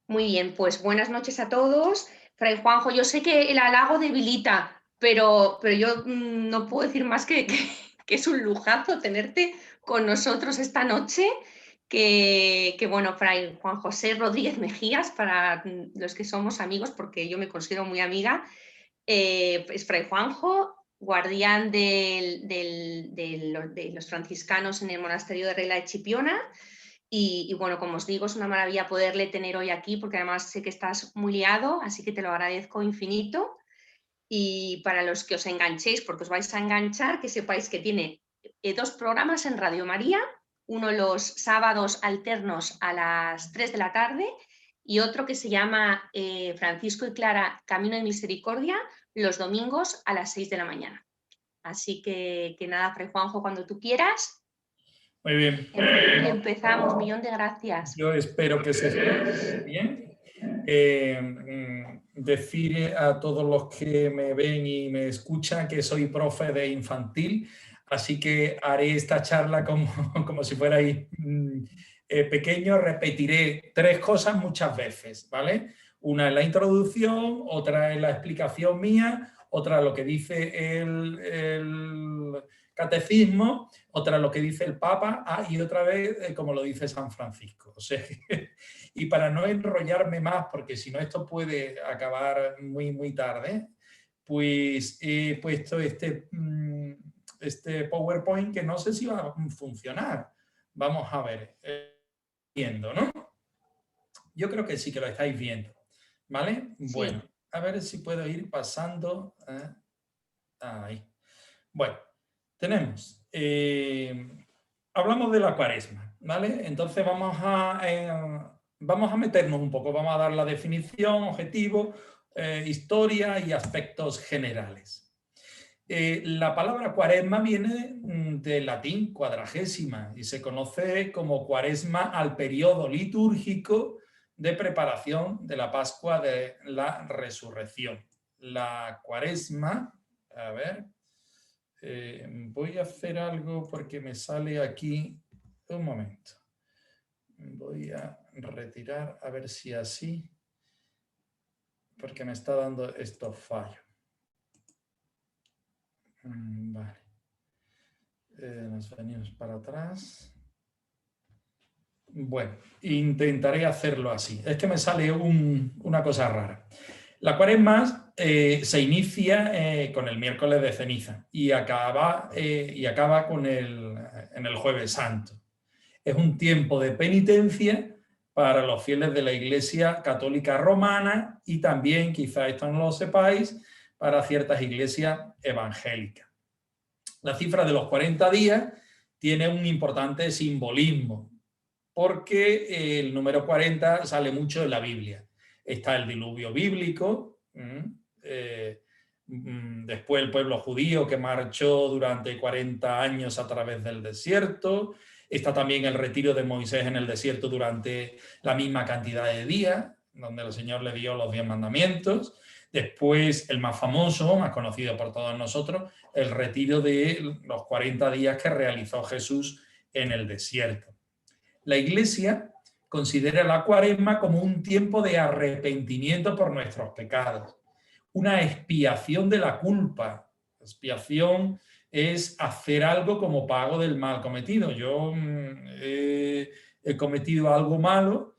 Muy bien, pues buenas noches a todos. Fray Juanjo, yo sé que el halago debilita, pero yo no puedo decir más que es un lujazo tenerte con nosotros esta noche. Bueno, Fray Juan José Rodríguez Mejías, para los que somos amigos, porque yo me considero muy amiga, es Fray Juanjo, guardián de los franciscanos en el monasterio de Regla de Chipiona. Bueno, como os digo, es una maravilla poderle tener hoy aquí, porque además sé que estás muy liado, así que te lo agradezco infinito. Y para los que os enganchéis, porque os vais a enganchar, que sepáis que tiene dos programas en Radio María, uno los sábados alternos a las 3 de la tarde y otro que se llama Francisco y Clara, Camino de Misericordia, los domingos a las 6 de la mañana. Así que nada, Fray Juanjo, cuando tú quieras. Muy bien. Empezamos, millón de gracias. Yo espero que se escuche bien. Decir a todos los que me ven y me escuchan que soy profe de infantil, así que haré esta charla como si fuerais pequeños. Repetiré 3 cosas muchas veces, ¿vale? Una es la introducción, otra es la explicación mía, otra lo que dice el catecismo, otra lo que dice el Papa, y otra vez como lo dice San Francisco. O sea, y para no enrollarme más, porque si no esto puede acabar muy tarde, pues he puesto este PowerPoint que no sé si va a funcionar. Vamos a ver, viendo, ¿no? Yo creo que sí que lo estáis viendo, ¿vale? Sí. Bueno, a ver si puedo ir pasando. Ahí. Bueno, tenemos, hablamos de la Cuaresma, ¿vale? Entonces vamos a meternos un poco, vamos a dar la definición, objetivo, historia y aspectos generales. La palabra Cuaresma viene del latín cuadragésima y se conoce como Cuaresma al periodo litúrgico de preparación de la Pascua de la Resurrección. La Cuaresma, a ver, voy a hacer algo porque me sale aquí, un momento, voy a retirar a ver si así, porque me está dando estos fallos. Vale, nos venimos para atrás. Bueno, intentaré hacerlo así, es que me sale una cosa rara. La Cuaresma se inicia con el miércoles de ceniza y acaba en el jueves santo. Es un tiempo de penitencia para los fieles de la Iglesia Católica Romana y también, quizá esto no lo sepáis, para ciertas iglesias evangélicas. La cifra de los 40 días tiene un importante simbolismo porque el número 40 sale mucho en la Biblia. Está el diluvio bíblico, después el pueblo judío que marchó durante 40 años a través del desierto, está también el retiro de Moisés en el desierto durante la misma cantidad de días, donde el Señor le dio los 10 mandamientos. Después, el más famoso, más conocido por todos nosotros, el retiro de los 40 días que realizó Jesús en el desierto. La Iglesia considera la Cuaresma como un tiempo de arrepentimiento por nuestros pecados, una expiación de la culpa. Expiación es hacer algo como pago del mal cometido. Yo he cometido algo malo,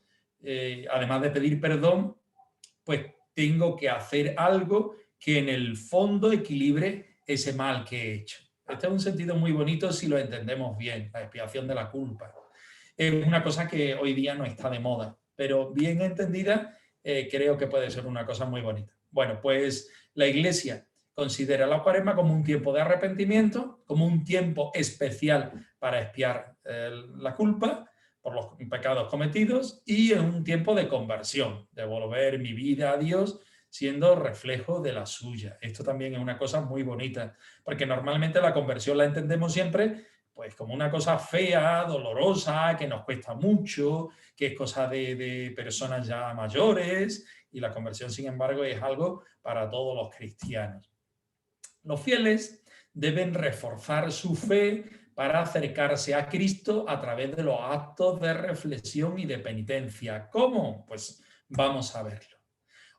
además de pedir perdón, pues tengo que hacer algo que en el fondo equilibre ese mal que he hecho. Este es un sentido muy bonito si lo entendemos bien, la expiación de la culpa. Es una cosa que hoy día no está de moda, pero bien entendida creo que puede ser una cosa muy bonita. Bueno, pues la Iglesia considera la Cuaresma como un tiempo de arrepentimiento, como un tiempo especial para expiar la culpa por los pecados cometidos y es un tiempo de conversión, de volver mi vida a Dios siendo reflejo de la suya. Esto también es una cosa muy bonita, porque normalmente la conversión la entendemos siempre pues como una cosa fea, dolorosa, que nos cuesta mucho, que es cosa de personas ya mayores, y la conversión, sin embargo, es algo para todos los cristianos. Los fieles deben reforzar su fe para acercarse a Cristo a través de los actos de reflexión y de penitencia. ¿Cómo? Pues Vamos a verlo.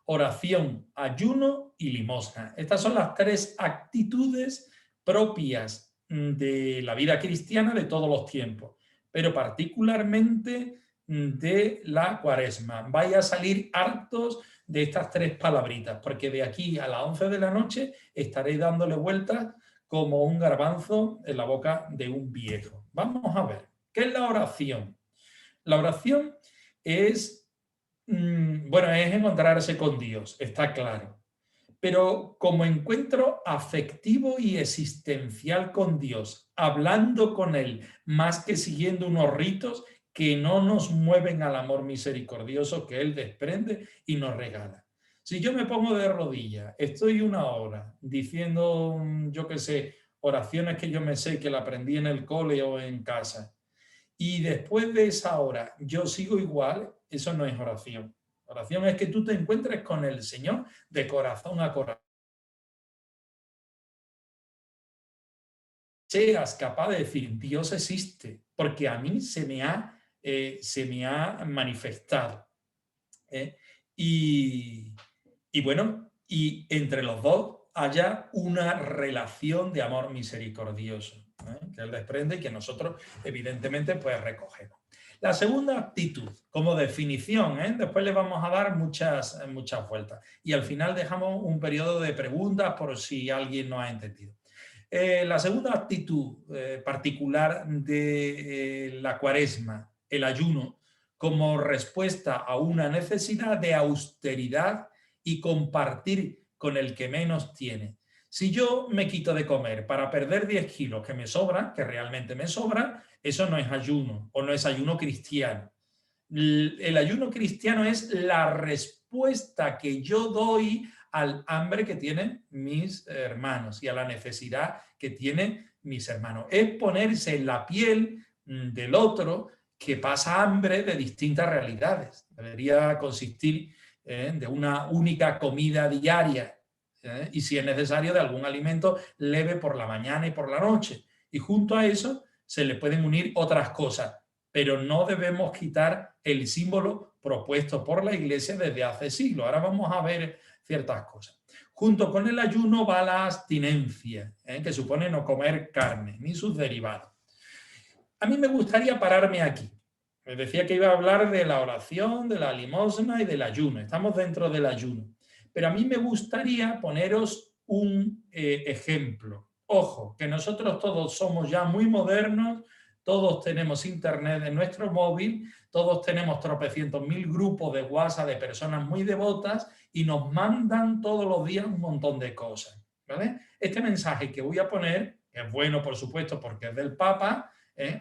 Oración, ayuno y limosna. Estas son las tres actitudes propias de la vida cristiana de todos los tiempos, pero particularmente de la Cuaresma. Vais a salir hartos de estas tres palabritas, porque de aquí a las 11 de la noche estaréis dándole vueltas como un garbanzo en la boca de un viejo. Vamos a ver, ¿qué es la oración? La oración es bueno, es encontrarse con Dios, está claro. Pero como encuentro afectivo y existencial con Dios, hablando con Él, más que siguiendo unos ritos que no nos mueven al amor misericordioso que Él desprende y nos regala. Si yo me pongo de rodillas, estoy una hora diciendo, yo qué sé, oraciones que yo me sé que la aprendí en el cole o en casa, y después de esa hora yo sigo igual, eso no es oración. Oración es que tú te encuentres con el Señor de corazón a corazón. Seas capaz de decir, Dios existe, porque a mí se me ha manifestado. Y bueno, y entre los dos haya una relación de amor misericordioso, que Él desprende y que nosotros evidentemente pues recogemos. La segunda actitud, como definición, después le vamos a dar muchas vueltas y al final dejamos un periodo de preguntas por si alguien no ha entendido. La segunda actitud particular de la Cuaresma, el ayuno, como respuesta a una necesidad de austeridad y compartir con el que menos tiene. Si yo me quito de comer para perder 10 kilos que me sobra, que realmente me sobra, eso no es ayuno o no es ayuno cristiano. El ayuno cristiano es la respuesta que yo doy al hambre que tienen mis hermanos y a la necesidad que tienen mis hermanos. Es ponerse en la piel del otro que pasa hambre de distintas realidades. Debería consistir de una única comida diaria y si es necesario de algún alimento leve por la mañana y por la noche. Y junto a eso se le pueden unir otras cosas, pero no debemos quitar el símbolo propuesto por la Iglesia desde hace siglos. Ahora vamos a ver ciertas cosas. Junto con el ayuno va la abstinencia, que supone no comer carne ni sus derivados. A mí me gustaría pararme aquí. Les decía que iba a hablar de la oración, de la limosna y del ayuno. Estamos dentro del ayuno. Pero a mí me gustaría poneros un ejemplo. Ojo, que nosotros todos somos ya muy modernos, todos tenemos internet en nuestro móvil, todos tenemos tropecientos mil grupos de WhatsApp de personas muy devotas y nos mandan todos los días un montón de cosas, ¿vale? Este mensaje que voy a poner, que es bueno por supuesto porque es del Papa,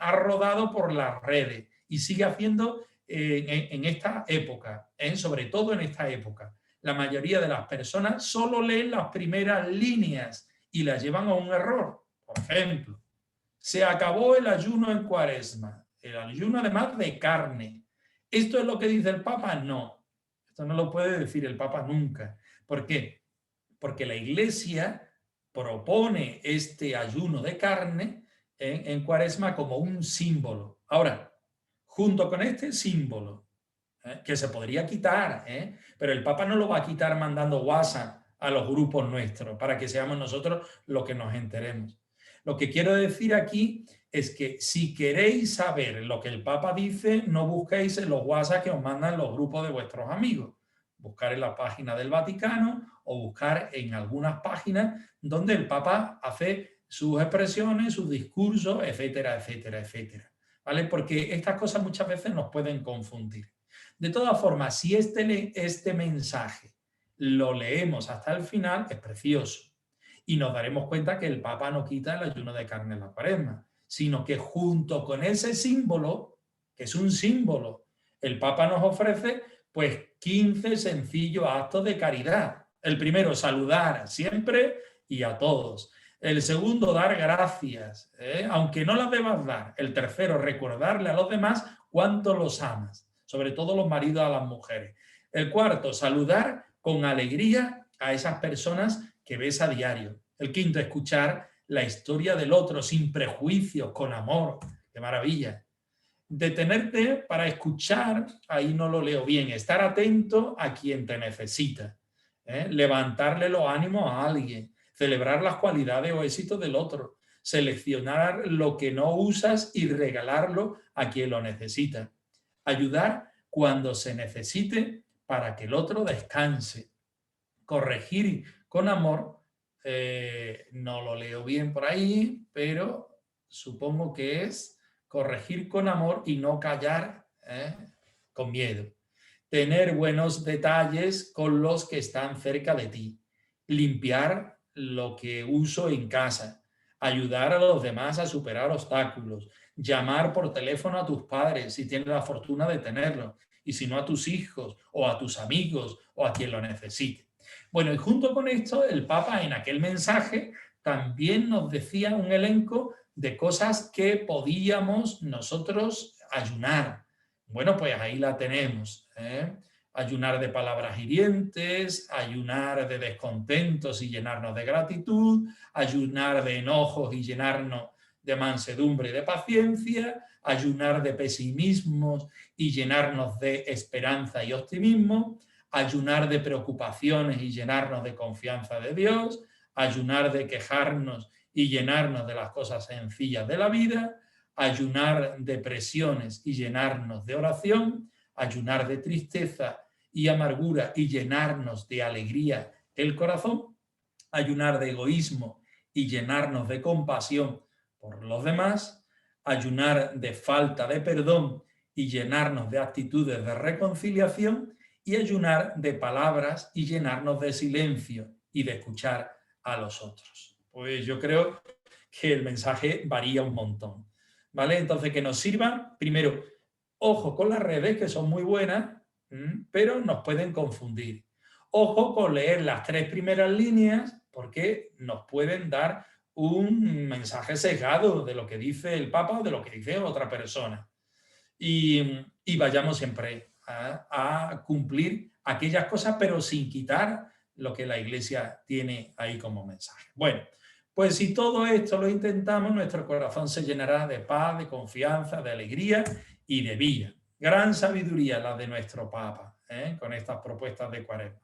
ha rodado por las redes y sigue haciendo en esta época, sobre todo en esta época. La mayoría de las personas solo leen las primeras líneas y las llevan a un error. Por ejemplo, se acabó el ayuno en Cuaresma, el ayuno además de carne. ¿Esto es lo que dice el Papa? No, esto no lo puede decir el Papa nunca. ¿Por qué? Porque la Iglesia propone este ayuno de carne en Cuaresma como un símbolo. Ahora, junto con este símbolo, que se podría quitar, pero el Papa no lo va a quitar mandando WhatsApp a los grupos nuestros para que seamos nosotros los que nos enteremos. Lo que quiero decir aquí es que si queréis saber lo que el Papa dice, no busquéis en los WhatsApp que os mandan los grupos de vuestros amigos. Buscar en la página del Vaticano o buscar en algunas páginas donde el Papa hace sus expresiones, sus discursos, etcétera, etcétera, etcétera. ¿Vale? Porque estas cosas muchas veces nos pueden confundir. De todas formas, si este mensaje lo leemos hasta el final, es precioso. Y nos daremos cuenta que el Papa no quita el ayuno de carne en la Cuaresma, sino que junto con ese símbolo, que es un símbolo, el Papa nos ofrece pues 15 sencillos actos de caridad. El primero, saludar siempre y a todos. El segundo, dar gracias, aunque no las debas dar. El tercero, recordarle a los demás cuánto los amas, sobre todo los maridos a las mujeres. El cuarto, saludar con alegría a esas personas que ves a diario. El quinto, escuchar la historia del otro sin prejuicios, con amor. ¡Qué maravilla! Detenerte para escuchar, ahí no lo leo bien, estar atento a quien te necesita, levantarle los ánimos a alguien, celebrar las cualidades o éxitos del otro, seleccionar lo que no usas y regalarlo a quien lo necesita, ayudar cuando se necesite para que el otro descanse, corregir con amor, no lo leo bien por ahí, pero supongo que es corregir con amor y no callar con miedo. Tener buenos detalles con los que están cerca de ti. Limpiar lo que uso en casa. Ayudar a los demás a superar obstáculos. Llamar por teléfono a tus padres si tienes la fortuna de tenerlo. Y si no, a tus hijos o a tus amigos o a quien lo necesite. Bueno, y junto con esto, el Papa en aquel mensaje también nos decía un elenco de cosas que podíamos nosotros ayunar. Bueno, pues ahí la tenemos. Ayunar de palabras hirientes, ayunar de descontentos y llenarnos de gratitud, ayunar de enojos y llenarnos de mansedumbre y de paciencia, ayunar de pesimismos y llenarnos de esperanza y optimismo, ayunar de preocupaciones y llenarnos de confianza de Dios, ayunar de quejarnos y llenarnos de las cosas sencillas de la vida, ayunar de presiones y llenarnos de oración, ayunar de tristeza y amargura y llenarnos de alegría el corazón, ayunar de egoísmo y llenarnos de compasión por los demás, ayunar de falta de perdón y llenarnos de actitudes de reconciliación, y ayunar de palabras y llenarnos de silencio y de escuchar a los otros. Pues yo creo que el mensaje varía un montón, ¿vale? Entonces, que nos sirvan, primero, ojo con las redes, que son muy buenas, pero nos pueden confundir. Ojo con leer las 3 primeras líneas, porque nos pueden dar un mensaje sesgado de lo que dice el Papa o de lo que dice otra persona. Y vayamos siempre a cumplir aquellas cosas, pero sin quitar lo que la Iglesia tiene ahí como mensaje. Bueno, pues si todo esto lo intentamos, nuestro corazón se llenará de paz, de confianza, de alegría y de vida. Gran sabiduría la de nuestro Papa, con estas propuestas de Cuaresma.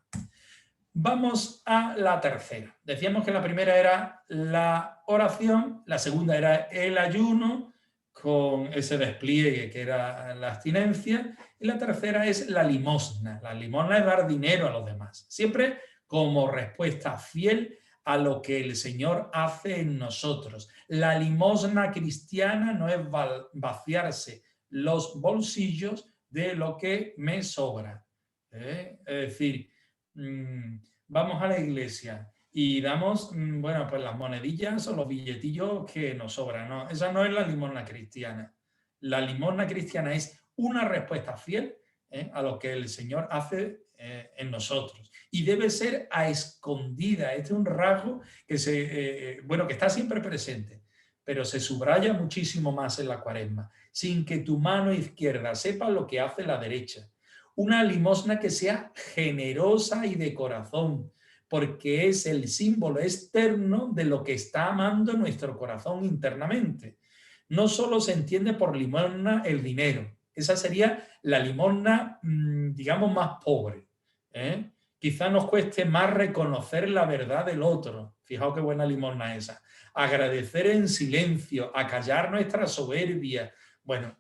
Vamos a la tercera. Decíamos que la primera era la oración, la segunda era el ayuno, con ese despliegue que era la abstinencia, y la tercera es la limosna. La limosna es dar dinero a los demás, siempre como respuesta fiel a lo que el Señor hace en nosotros. La limosna cristiana no es vaciarse los bolsillos de lo que me sobra. Es decir, vamos a la iglesia y damos, bueno, pues las monedillas o los billetillos que nos sobran. No, esa no es la limosna cristiana. La limosna cristiana es una respuesta fiel a lo que el Señor hace en nosotros. Y debe ser a escondida. Este es un rasgo que, que está siempre presente, pero se subraya muchísimo más en la Cuaresma. Sin que tu mano izquierda sepa lo que hace la derecha. Una limosna que sea generosa y de corazón, porque es el símbolo externo de lo que está amando nuestro corazón internamente. No solo se entiende por limosna el dinero, esa sería la limosna, digamos, más pobre. Quizá nos cueste más reconocer la verdad del otro. Fijaos qué buena limosna esa. Agradecer en silencio, acallar nuestra soberbia. Bueno,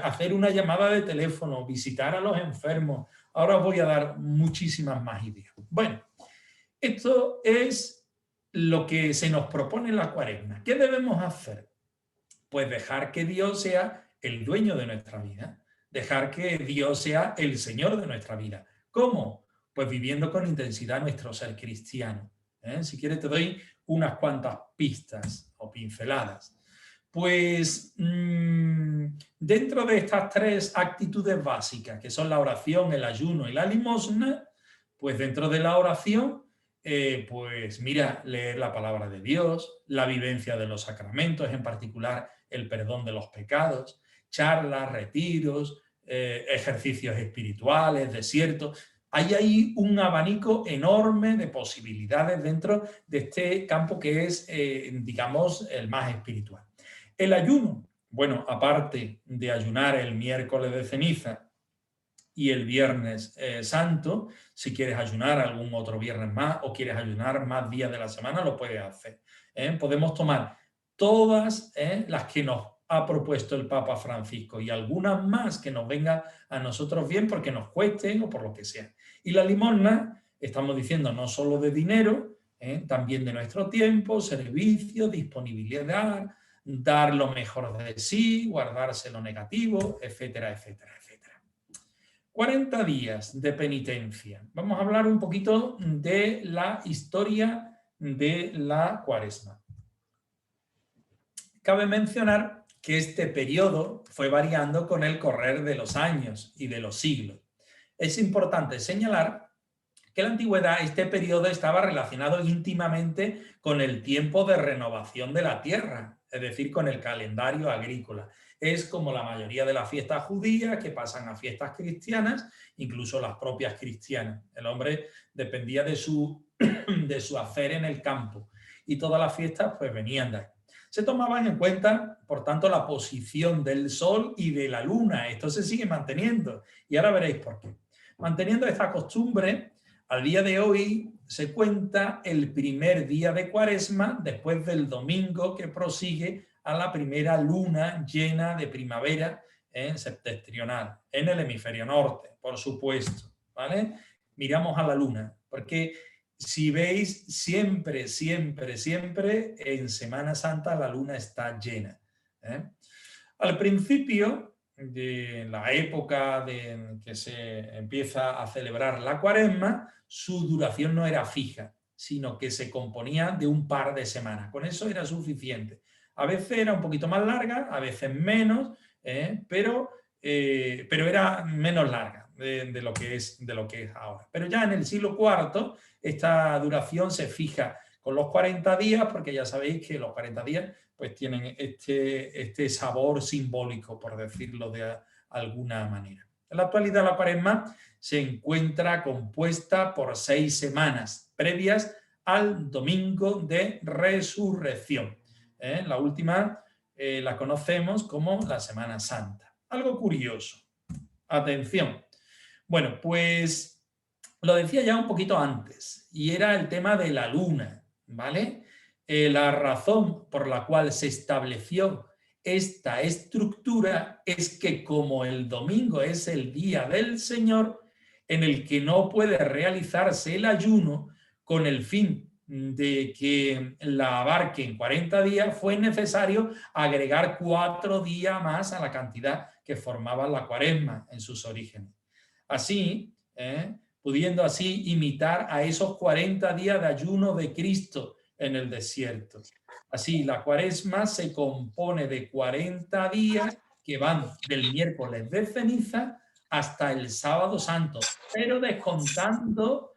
hacer una llamada de teléfono, visitar a los enfermos. Ahora os voy a dar muchísimas más ideas. Bueno, esto es lo que se nos propone en la Cuaresma. ¿Qué debemos hacer? Pues dejar que Dios sea el dueño de nuestra vida, dejar que Dios sea el Señor de nuestra vida. ¿Cómo? Pues viviendo con intensidad nuestro ser cristiano. Si quieres te doy unas cuantas pistas o pinceladas. Pues dentro de estas 3 actitudes básicas, que son la oración, el ayuno y la limosna, pues dentro de la oración, pues mira, leer la palabra de Dios, la vivencia de los sacramentos, en particular el perdón de los pecados, charlas, retiros, ejercicios espirituales, desiertos. Hay ahí un abanico enorme de posibilidades dentro de este campo que es, digamos, el más espiritual. El ayuno, bueno, aparte de ayunar el miércoles de ceniza y el viernes santo, si quieres ayunar algún otro viernes más o quieres ayunar más días de la semana, lo puedes hacer. Podemos tomar todas las que nos ha propuesto el Papa Francisco y algunas más que nos vengan a nosotros bien porque nos cuesten o por lo que sea. Y la limosna, estamos diciendo no solo de dinero, también de nuestro tiempo, servicio, disponibilidad, dar lo mejor de sí, guardarse lo negativo, etcétera, etcétera, etcétera. 40 días de penitencia. Vamos a hablar un poquito de la historia de la Cuaresma. Cabe mencionar que este periodo fue variando con el correr de los años y de los siglos. Es importante señalar que en la antigüedad este periodo estaba relacionado íntimamente con el tiempo de renovación de la tierra, es decir, con el calendario agrícola. Es como la mayoría de las fiestas judías que pasan a fiestas cristianas, incluso las propias cristianas. El hombre dependía de su hacer en el campo y todas las fiestas pues venían de ahí. Se tomaban en cuenta, por tanto, la posición del sol y de la luna. Esto se sigue manteniendo y ahora veréis por qué. Manteniendo esta costumbre, al día de hoy se cuenta el primer día de Cuaresma después del domingo que prosigue a la primera luna llena de primavera septentrional, en el hemisferio norte, por supuesto, ¿vale? Miramos a la luna, porque si veis, siempre, siempre, siempre en Semana Santa la luna está llena. Al principio de la época en que se empieza a celebrar la Cuaresma, su duración no era fija, sino que se componía de un par de semanas. Con eso era suficiente. A veces era un poquito más larga, a veces menos, pero era menos larga de lo que es ahora. Pero ya en el siglo IV esta duración se fija con los 40 días, porque ya sabéis que los 40 días pues tienen este sabor simbólico, por decirlo de alguna manera. En la actualidad la Cuaresma se encuentra compuesta por 6 semanas previas al domingo de resurrección. La última la conocemos como la Semana Santa. Algo curioso. Atención. Bueno, pues lo decía ya un poquito antes, y era el tema de la luna, ¿vale? La razón por la cual se estableció esta estructura es que como el domingo es el día del Señor, en el que no puede realizarse el ayuno con el fin de que la abarque en 40 días, fue necesario agregar 4 días más a la cantidad que formaba la Cuaresma en sus orígenes. Así, pudiendo así imitar a esos 40 días de ayuno de Cristo en el desierto. Así, la Cuaresma se compone de 40 días que van del miércoles de ceniza hasta el sábado santo, pero descontando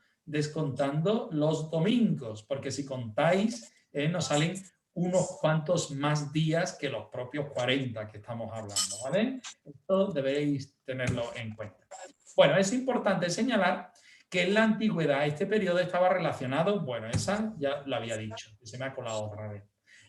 los domingos, porque si contáis, nos salen unos cuantos más días que los propios 40 que estamos hablando, ¿vale? Esto debéis tenerlo en cuenta. Bueno, es importante señalar que en la antigüedad este periodo estaba relacionado, bueno, esa ya lo había dicho, que se me ha colado otra vez.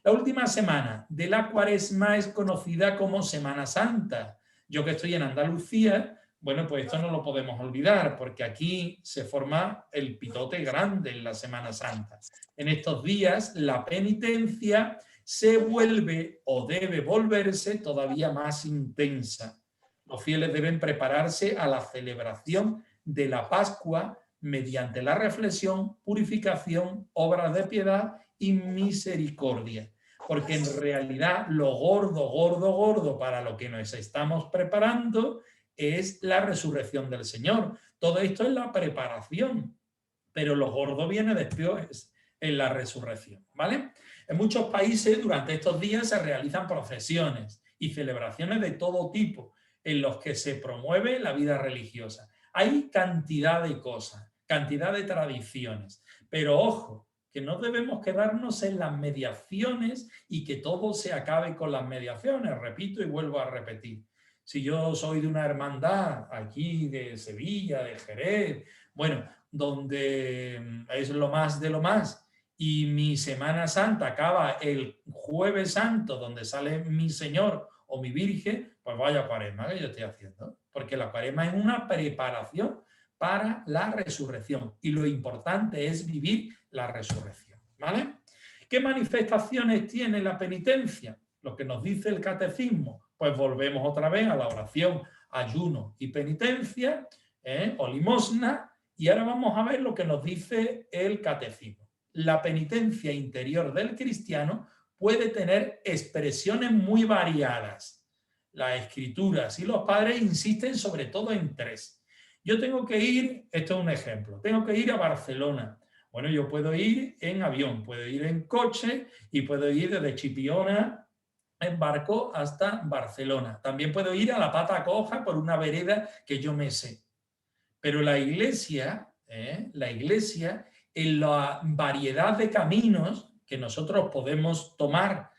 La última semana de la Cuaresma es conocida como Semana Santa. Yo que estoy en Andalucía, bueno, pues esto no lo podemos olvidar, porque aquí se forma el pitote grande en la Semana Santa. En estos días la penitencia se vuelve o debe volverse todavía más intensa. Los fieles deben prepararse a la celebración de la Pascua mediante la reflexión, purificación, obras de piedad y misericordia. Porque en realidad lo gordo para lo que nos estamos preparando es la resurrección del Señor. Todo esto es la preparación, pero lo gordo viene después en la resurrección, ¿vale? En muchos países durante estos días se realizan procesiones y celebraciones de todo tipo en los que se promueve la vida religiosa. Hay cantidad de cosas, cantidad de tradiciones, pero ojo, que no debemos quedarnos en las mediaciones y que todo se acabe con las mediaciones, repito y vuelvo a repetir. Si yo soy de una hermandad aquí de Sevilla, de Jerez, bueno, donde es lo más de lo más, y mi Semana Santa acaba el Jueves Santo, donde sale mi Señor, o mi Virgen, pues vaya cuaresma que yo estoy haciendo. Porque la cuaresma es una preparación para la resurrección. Y lo importante es vivir la resurrección, ¿vale? ¿Qué manifestaciones tiene la penitencia? Lo que nos dice el catecismo. Pues volvemos otra vez a la oración, ayuno y penitencia, o limosna. Y ahora vamos a ver lo que nos dice el catecismo. La penitencia interior del cristiano puede tener expresiones muy variadas. Las escrituras y los padres insisten sobre todo en tres. Yo tengo que ir, esto es un ejemplo, tengo que ir a Barcelona. Bueno, yo puedo ir en avión, puedo ir en coche y puedo ir desde Chipiona en barco hasta Barcelona. También puedo ir a la pata coja por una vereda que yo me sé. Pero la iglesia, en la variedad de caminos que nosotros podemos tomar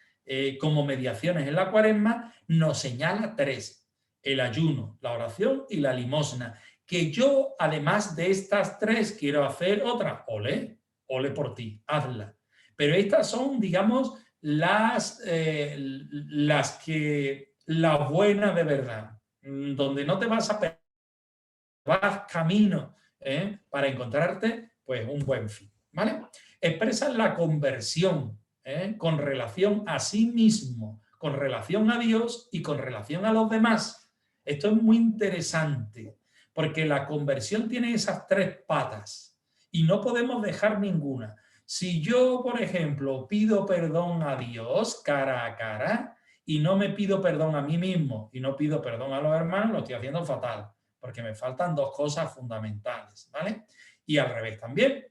como mediaciones en la cuaresma, nos señala tres: el ayuno, la oración y la limosna. Que yo, además de estas tres, quiero hacer otra. Ole, ole por ti, hazla. Pero estas son, digamos, las buenas de verdad, donde no te vas a perder, vas camino para encontrarte pues un buen fin, ¿vale? Expresan la conversión con relación a sí mismo, con relación a Dios y con relación a los demás. Esto es muy interesante porque la conversión tiene esas tres patas y no podemos dejar ninguna. Si yo, por ejemplo, pido perdón a Dios cara a cara y no me pido perdón a mí mismo y no pido perdón a los hermanos, lo estoy haciendo fatal, porque me faltan dos cosas fundamentales, ¿vale? Y al revés también.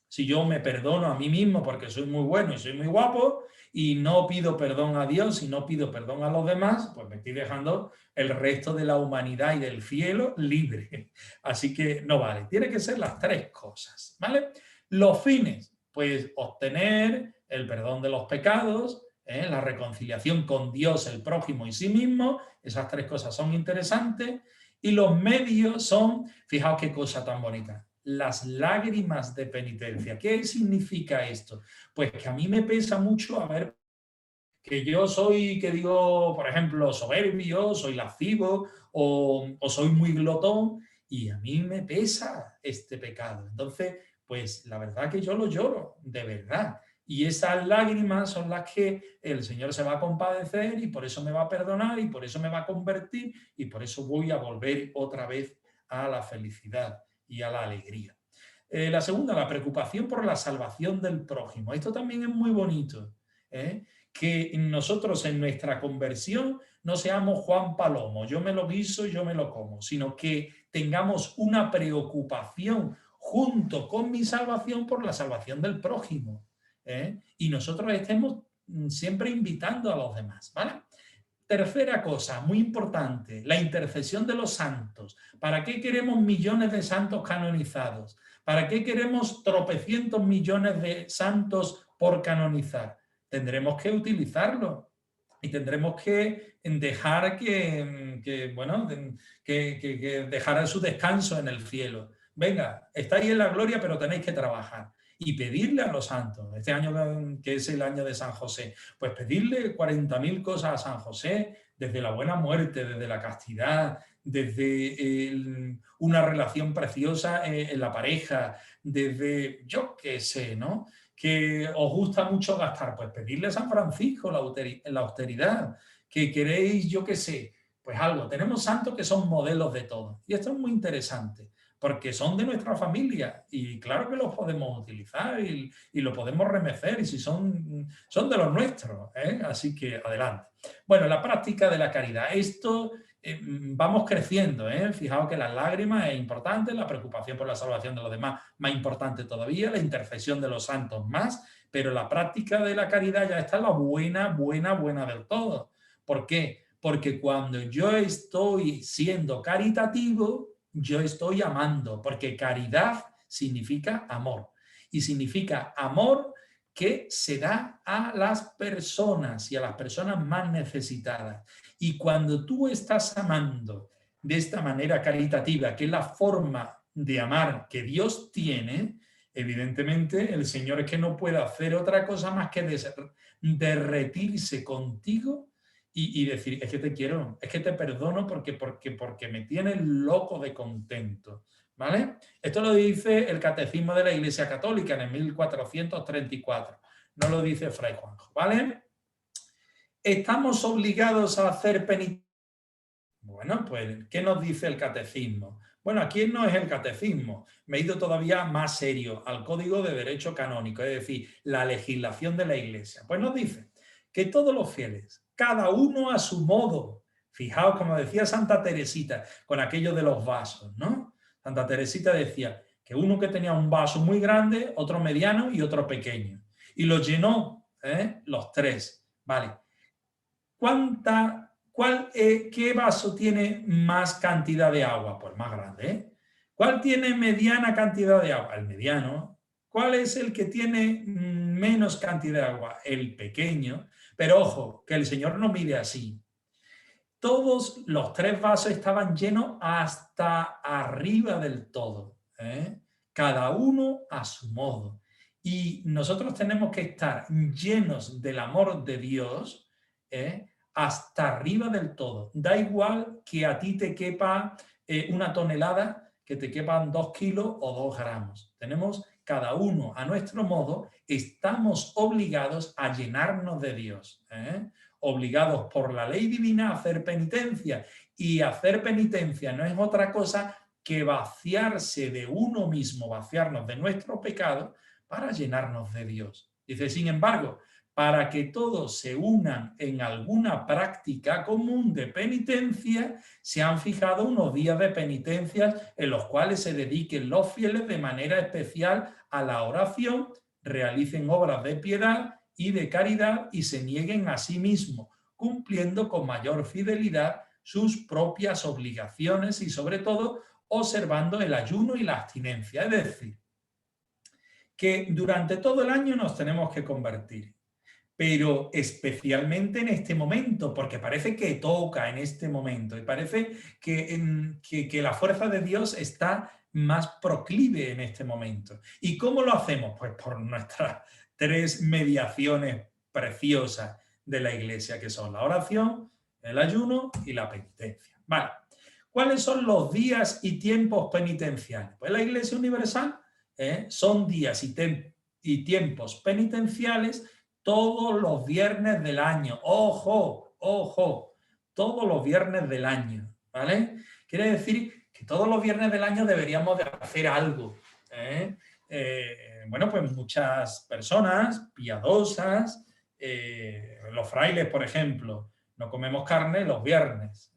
Si yo me perdono a mí mismo porque soy muy bueno y soy muy guapo y no pido perdón a Dios y no pido perdón a los demás, pues me estoy dejando el resto de la humanidad y del cielo libre. Así que no vale. Tiene que ser las tres cosas, ¿vale? Los fines, pues obtener el perdón de los pecados, la reconciliación con Dios, el prójimo y sí mismo. Esas tres cosas son interesantes. Y los medios son, fijaos qué cosa tan bonita, las lágrimas de penitencia. ¿Qué significa esto? Pues que a mí me pesa mucho que yo soy, que digo, por ejemplo, soberbio, soy lascivo o soy muy glotón y a mí me pesa este pecado. Entonces, pues la verdad que yo lo lloro, de verdad. Y esas lágrimas son las que el Señor se va a compadecer y por eso me va a perdonar y por eso me va a convertir y por eso voy a volver otra vez a la felicidad y a la alegría. La segunda, la preocupación por la salvación del prójimo. Esto también es muy bonito, que nosotros en nuestra conversión no seamos Juan Palomo, yo me lo guiso, yo me lo como, sino que tengamos una preocupación junto con mi salvación por la salvación del prójimo. Y nosotros estemos siempre invitando a los demás, ¿vale? Tercera cosa, muy importante, la intercesión de los santos. ¿Para qué queremos millones de santos canonizados? ¿Para qué queremos tropecientos millones de santos por canonizar? Tendremos que utilizarlo y tendremos que dejar que dejar su descanso en el cielo. Venga, estáis en la gloria, pero tenéis que trabajar y pedirle a los santos. Este año que es el año de San José, pues pedirle 40.000 cosas a San José, desde la buena muerte, desde la castidad, desde una relación preciosa en la pareja, desde, yo qué sé, ¿no? Que os gusta mucho gastar, pues pedirle a San Francisco la austeridad, que queréis, yo qué sé, pues algo. Tenemos santos que son modelos de todo. Y esto es muy interesante, porque son de nuestra familia y claro que los podemos utilizar y lo podemos remecer y si son de los nuestros, así que adelante. Bueno, la práctica de la caridad. Esto vamos creciendo, Fijaos que las lágrimas es importante, la preocupación por la salvación de los demás más importante todavía, la intercesión de los santos más, pero la práctica de la caridad ya está la buena del todo. ¿Por qué? Porque cuando yo estoy siendo caritativo, yo estoy amando, porque caridad significa amor. Y significa amor que se da a las personas y a las personas más necesitadas. Y cuando tú estás amando de esta manera caritativa, que es la forma de amar que Dios tiene, evidentemente el Señor es que no puede hacer otra cosa más que derretirse contigo y decir, es que te quiero, es que te perdono porque me tienes loco de contento, ¿vale? Esto lo dice el Catecismo de la Iglesia Católica en el 1434, no lo dice Fray Juanjo, ¿vale? ¿Estamos obligados a hacer penitencia? Bueno, pues, ¿qué nos dice el catecismo? Bueno, aquí no es el catecismo, me he ido todavía más serio al Código de Derecho Canónico, es decir, la legislación de la Iglesia. Pues nos dice que todos los fieles, cada uno a su modo, fijaos como decía Santa Teresita con aquello de los vasos, ¿no? Santa Teresita decía que uno que tenía un vaso muy grande, otro mediano y otro pequeño, y lo llenó, los tres, ¿vale? ¿Qué vaso tiene más cantidad de agua? Pues más grande, ¿eh? ¿Cuál tiene mediana cantidad de agua? El mediano. ¿Cuál es el que tiene menos cantidad de agua? El pequeño. Pero ojo, que el Señor no mide así. Todos los tres vasos estaban llenos hasta arriba del todo, ¿eh? Cada uno a su modo. Y nosotros tenemos que estar llenos del amor de Dios, ¿eh? Hasta arriba del todo. Da igual que a ti te quepa una tonelada, que te quepan 2 kilos o 2 gramos. Tenemos cada uno a nuestro modo, estamos obligados a llenarnos de Dios, ¿eh? Obligados por la ley divina a hacer penitencia. Y hacer penitencia no es otra cosa que vaciarse de uno mismo, vaciarnos de nuestro pecado para llenarnos de Dios. Dice, sin embargo, para que todos se unan en alguna práctica común de penitencia, se han fijado unos días de penitencias en los cuales se dediquen los fieles de manera especial a la oración, realicen obras de piedad y de caridad y se nieguen a sí mismos, cumpliendo con mayor fidelidad sus propias obligaciones y sobre todo observando el ayuno y la abstinencia. Es decir, que durante todo el año nos tenemos que convertir, pero especialmente en este momento, porque parece que toca en este momento y parece que la fuerza de Dios está más proclive en este momento. ¿Y cómo lo hacemos? Pues por nuestras 3 mediaciones preciosas de la Iglesia, que son la oración, el ayuno y la penitencia. Vale. ¿Cuáles son los días y tiempos penitenciales? Pues la Iglesia Universal son días y tiempos penitenciales todos los viernes del año. ¡Ojo! ¡Ojo! Todos los viernes del año, ¿vale? Quiere decir que todos los viernes del año deberíamos de hacer algo, ¿eh? Bueno, pues muchas personas piadosas, los frailes, por ejemplo, no comemos carne los viernes.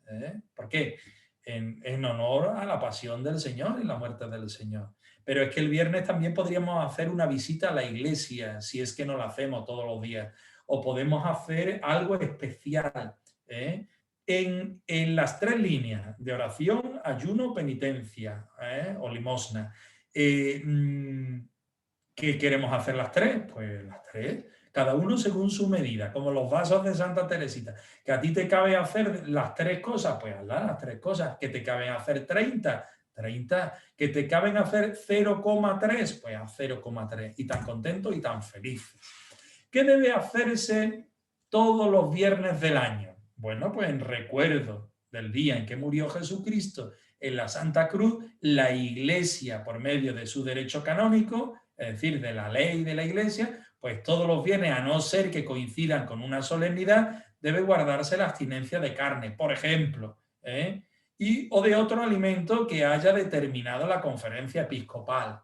¿Por qué? En honor a la pasión del Señor y la muerte del Señor. Pero es que el viernes también podríamos hacer una visita a la iglesia, si es que no la hacemos todos los días. O podemos hacer algo especial, ¿eh? En las 3 líneas de oración, ayuno, penitencia, o limosna. ¿Qué queremos hacer las 3? Pues las 3, cada uno según su medida, como los vasos de Santa Teresita. Que a ti te cabe hacer las 3 cosas, pues hazlas las 3 cosas. Que te caben hacer 30, que te caben hacer 0,3, pues haz 0,3 y tan contentos y tan felices. ¿Qué debe hacerse todos los viernes del año? Bueno, pues en recuerdo del día en que murió Jesucristo en la Santa Cruz, la Iglesia, por medio de su derecho canónico, es decir, de la ley de la Iglesia, pues todos los viernes, a no ser que coincidan con una solemnidad, debe guardarse la abstinencia de carne, por ejemplo, o de otro alimento que haya determinado la conferencia episcopal,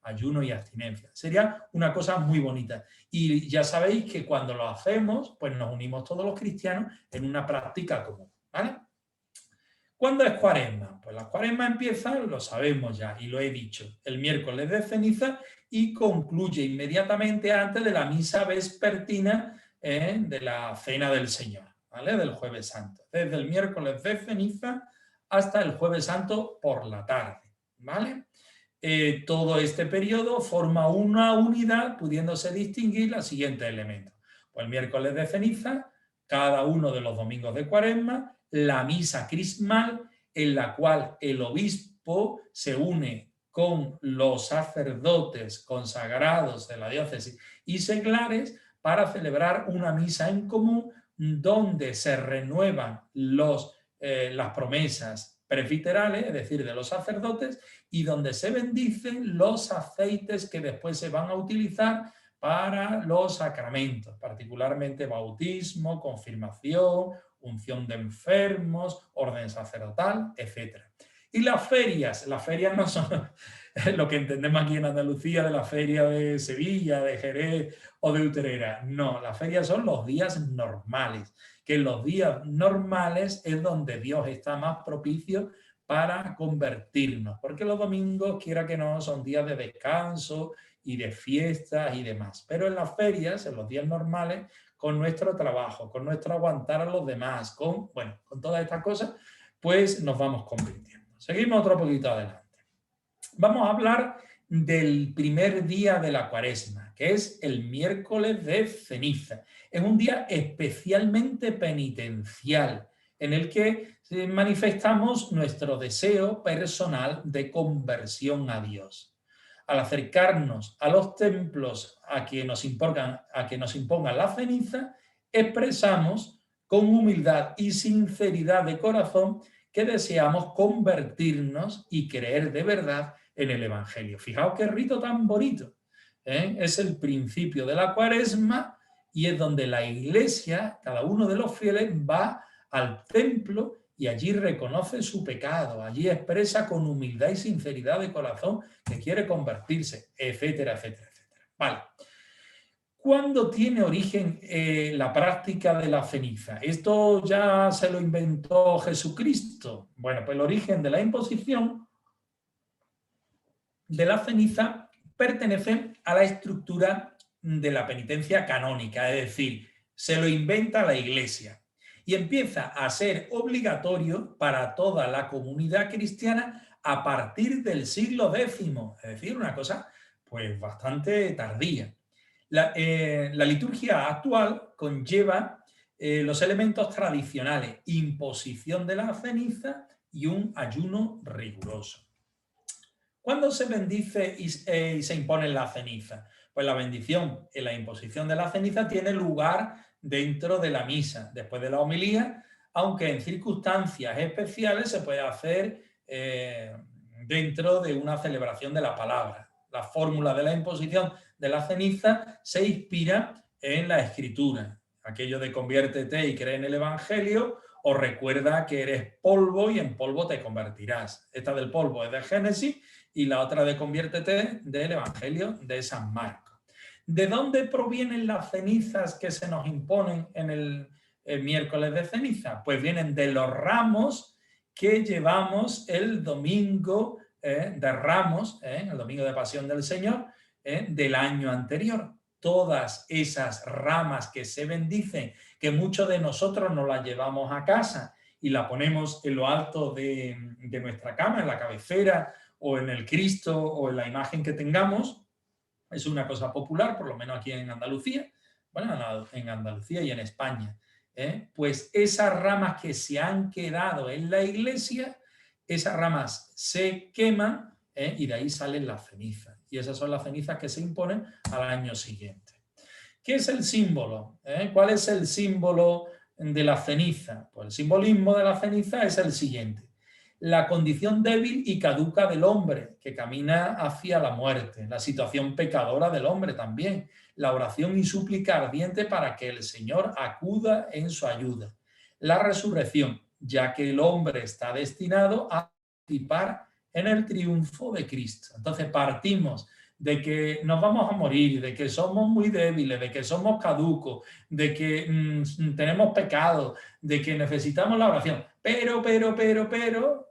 ayuno y abstinencia. Sería una cosa muy bonita. Y ya sabéis que cuando lo hacemos, pues nos unimos todos los cristianos en una práctica común, ¿vale? ¿Cuándo es Cuaresma? Pues la Cuaresma empieza, lo sabemos ya, y lo he dicho, el miércoles de ceniza y concluye inmediatamente antes de la misa vespertina de la Cena del Señor, ¿vale? Del Jueves Santo. Desde el miércoles de ceniza hasta el Jueves Santo por la tarde, ¿vale? Todo este periodo forma una unidad, pudiéndose distinguir los siguientes elementos. Pues el miércoles de ceniza, cada uno de los domingos de Cuaresma, la misa crismal, en la cual el obispo se une con los sacerdotes consagrados de la diócesis y seglares para celebrar una misa en común donde se renuevan las promesas presbiterales, es decir, de los sacerdotes, y donde se bendicen los aceites que después se van a utilizar para los sacramentos, particularmente bautismo, confirmación, unción de enfermos, orden sacerdotal, etc. Y las ferias no son lo que entendemos aquí en Andalucía de la feria de Sevilla, de Jerez o de Utrera. No, las ferias son los días normales, que en los días normales es donde Dios está más propicio para convertirnos, porque los domingos, quiera que no, son días de descanso y de fiestas y demás. Pero en las ferias, en los días normales, con nuestro trabajo, con nuestro aguantar a los demás, con todas estas cosas, pues nos vamos convirtiendo. Seguimos otro poquito adelante. Vamos a hablar del primer día de la Cuaresma, que es el miércoles de ceniza. Es un día especialmente penitencial, en el que manifestamos nuestro deseo personal de conversión a Dios. Al acercarnos a los templos a que nos impongan la ceniza, expresamos con humildad y sinceridad de corazón que deseamos convertirnos y creer de verdad en el Evangelio. Fijaos qué rito tan bonito, ¿eh? Es el principio de la Cuaresma y es donde la Iglesia, cada uno de los fieles, va al templo y allí reconoce su pecado, allí expresa con humildad y sinceridad de corazón que quiere convertirse, etcétera, etcétera, etcétera. Vale. ¿Cuándo tiene origen la práctica de la ceniza? ¿Esto ya se lo inventó Jesucristo? Bueno, pues el origen de la imposición de la ceniza pertenece a la estructura de la penitencia canónica, es decir, se lo inventa la Iglesia y empieza a ser obligatorio para toda la comunidad cristiana a partir del siglo X, es decir, una cosa pues bastante tardía. La liturgia actual conlleva los elementos tradicionales, imposición de la ceniza y un ayuno riguroso. ¿Cuándo se bendice y se impone la ceniza? Pues la bendición y la imposición de la ceniza tiene lugar dentro de la misa, después de la homilía, aunque en circunstancias especiales se puede hacer dentro de una celebración de la palabra. La fórmula de la imposición de la ceniza se inspira en la Escritura. Aquello de conviértete y cree en el Evangelio, o recuerda que eres polvo y en polvo te convertirás. Esta del polvo es de Génesis y la otra de conviértete del Evangelio de San Marcos. ¿De dónde provienen las cenizas que se nos imponen en el miércoles de ceniza? Pues vienen de los ramos que llevamos el domingo de Ramos, el domingo de Pasión del Señor, del año anterior. Todas esas ramas que se bendicen, que muchos de nosotros nos las llevamos a casa y la ponemos en lo alto de nuestra cama, en la cabecera o en el Cristo o en la imagen que tengamos, es una cosa popular, por lo menos aquí en Andalucía, bueno, en Andalucía y en España. Pues esas ramas que se han quedado en la iglesia, esas ramas se queman y de ahí salen las cenizas. Y esas son las cenizas que se imponen al año siguiente. ¿Qué es el símbolo? ¿Cuál es el símbolo de la ceniza? Pues el simbolismo de la ceniza es el siguiente: la condición débil y caduca del hombre que camina hacia la muerte, la situación pecadora del hombre también, la oración y súplica ardiente para que el Señor acuda en su ayuda, la resurrección, ya que el hombre está destinado a participar en el triunfo de Cristo. Entonces partimos de que nos vamos a morir, de que somos muy débiles, de que somos caducos, de que tenemos pecado, de que necesitamos la oración, pero,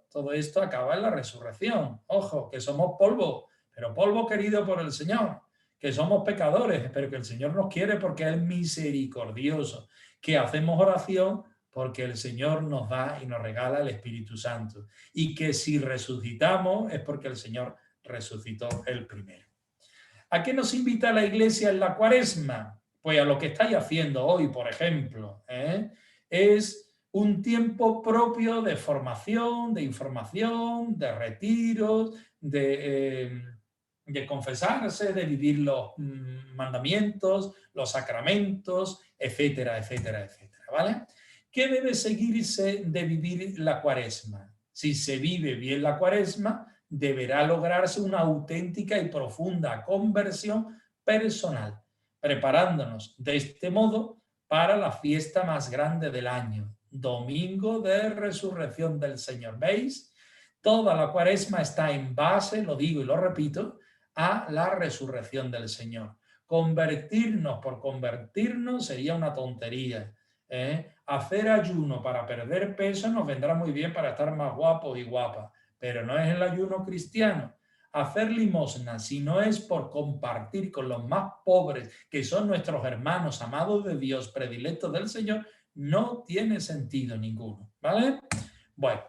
todo esto acaba en la resurrección. Ojo, que somos polvo, pero polvo querido por el Señor, que somos pecadores, pero que el Señor nos quiere porque es misericordioso, que hacemos oración porque el Señor nos da y nos regala el Espíritu Santo, y que si resucitamos es porque el Señor resucitó el primero. ¿A qué nos invita la Iglesia en la Cuaresma? Pues a lo que estáis haciendo hoy, por ejemplo, es un tiempo propio de formación, de información, de retiros, de confesarse, de vivir los mandamientos, los sacramentos, etcétera, etcétera, etcétera. ¿vale? ¿Qué debe seguirse de vivir la Cuaresma? Si se vive bien la Cuaresma, deberá lograrse una auténtica y profunda conversión personal, preparándonos de este modo para la fiesta más grande del año, Domingo de Resurrección del Señor. ¿Veis? Toda la Cuaresma está en base, lo digo y lo repito, a la resurrección del Señor. Convertirnos por convertirnos sería una tontería. Hacer ayuno para perder peso nos vendrá muy bien para estar más guapos y guapas, pero no es el ayuno cristiano. Hacer limosna, si no es por compartir con los más pobres, que son nuestros hermanos amados de Dios, predilectos del Señor, no tiene sentido ninguno, ¿vale? Bueno,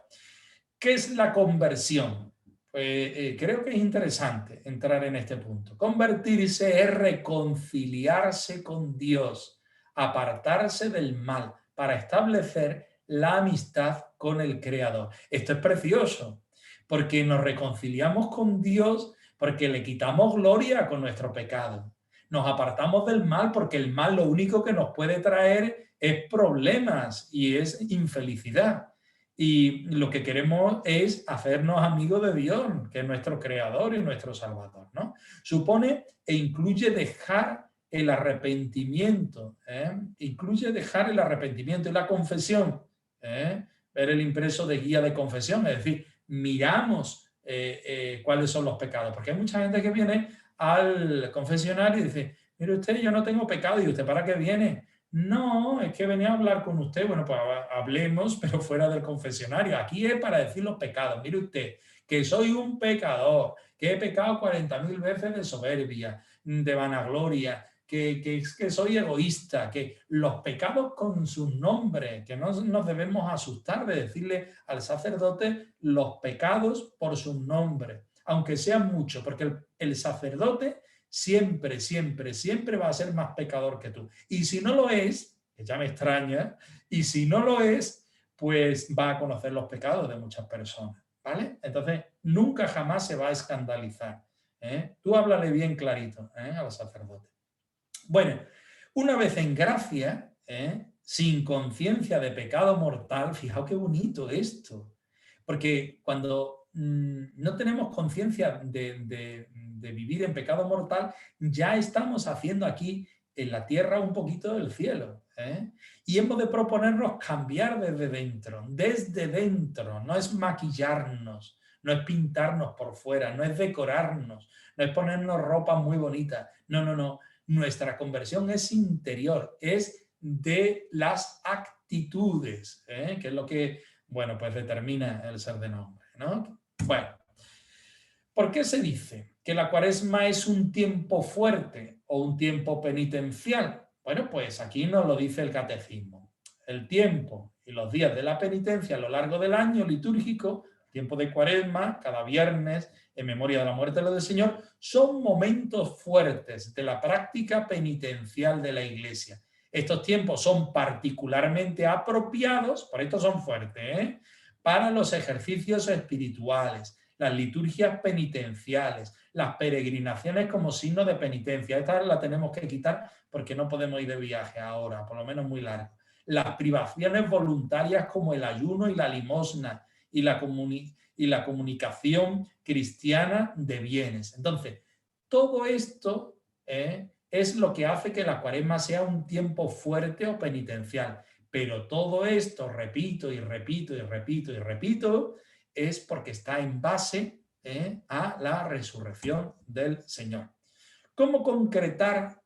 ¿qué es la conversión? Pues creo que es interesante entrar en este punto. Convertirse es reconciliarse con Dios, apartarse del mal para establecer la amistad con el Creador. Esto es precioso, porque nos reconciliamos con Dios, porque le quitamos gloria con nuestro pecado. Nos apartamos del mal porque el mal lo único que nos puede traer es problemas y es infelicidad. Y lo que queremos es hacernos amigos de Dios, que es nuestro creador y nuestro salvador, ¿no? Supone e incluye dejar el arrepentimiento, incluye dejar el arrepentimiento y la confesión, ver el impreso de guía de confesión, es decir, miramos cuáles son los pecados, porque hay mucha gente que viene al confesionario y dice, mire usted, yo no tengo pecado, y usted, ¿para qué viene? No, es que venía a hablar con usted. Bueno, pues hablemos, pero fuera del confesionario. Aquí es para decir los pecados. Mire usted, que soy un pecador, que he pecado 40.000 veces de soberbia, de vanagloria, que soy egoísta, que los pecados con sus nombres, que no nos debemos asustar de decirle al sacerdote los pecados por sus nombres, aunque sean muchos, porque el sacerdote siempre, siempre, siempre va a ser más pecador que tú. Y si no lo es, que ya me extraña, y si no lo es, pues va a conocer los pecados de muchas personas, ¿vale? Entonces, nunca jamás se va a escandalizar. Tú háblale bien clarito a los sacerdotes. Bueno, una vez en gracia, sin conciencia de pecado mortal, fijaos qué bonito esto, porque cuando no tenemos conciencia de vivir en pecado mortal, ya estamos haciendo aquí en la tierra un poquito del cielo. Y hemos de proponernos cambiar desde dentro, no es maquillarnos, no es pintarnos por fuera, no es decorarnos, no es ponernos ropa muy bonita, no. Nuestra conversión es interior, es de las actitudes, que es lo que, bueno, pues determina el ser del hombre, ¿no? Bueno, ¿por qué se dice que la Cuaresma es un tiempo fuerte o un tiempo penitencial? Bueno, pues aquí nos lo dice el catecismo. El tiempo y los días de la penitencia a lo largo del año litúrgico, tiempo de Cuaresma, cada viernes, en memoria de la muerte del Señor, son momentos fuertes de la práctica penitencial de la Iglesia. Estos tiempos son particularmente apropiados, por esto son fuertes, para los ejercicios espirituales, las liturgias penitenciales, las peregrinaciones como signo de penitencia. Esta la tenemos que quitar porque no podemos ir de viaje ahora, por lo menos muy largo. Las privaciones voluntarias como el ayuno y la limosna y la comunicación cristiana de bienes. Entonces, todo esto es lo que hace que la Cuaresma sea un tiempo fuerte o penitencial. Pero todo esto, repito, es porque está en base a la resurrección del Señor. ¿Cómo concretar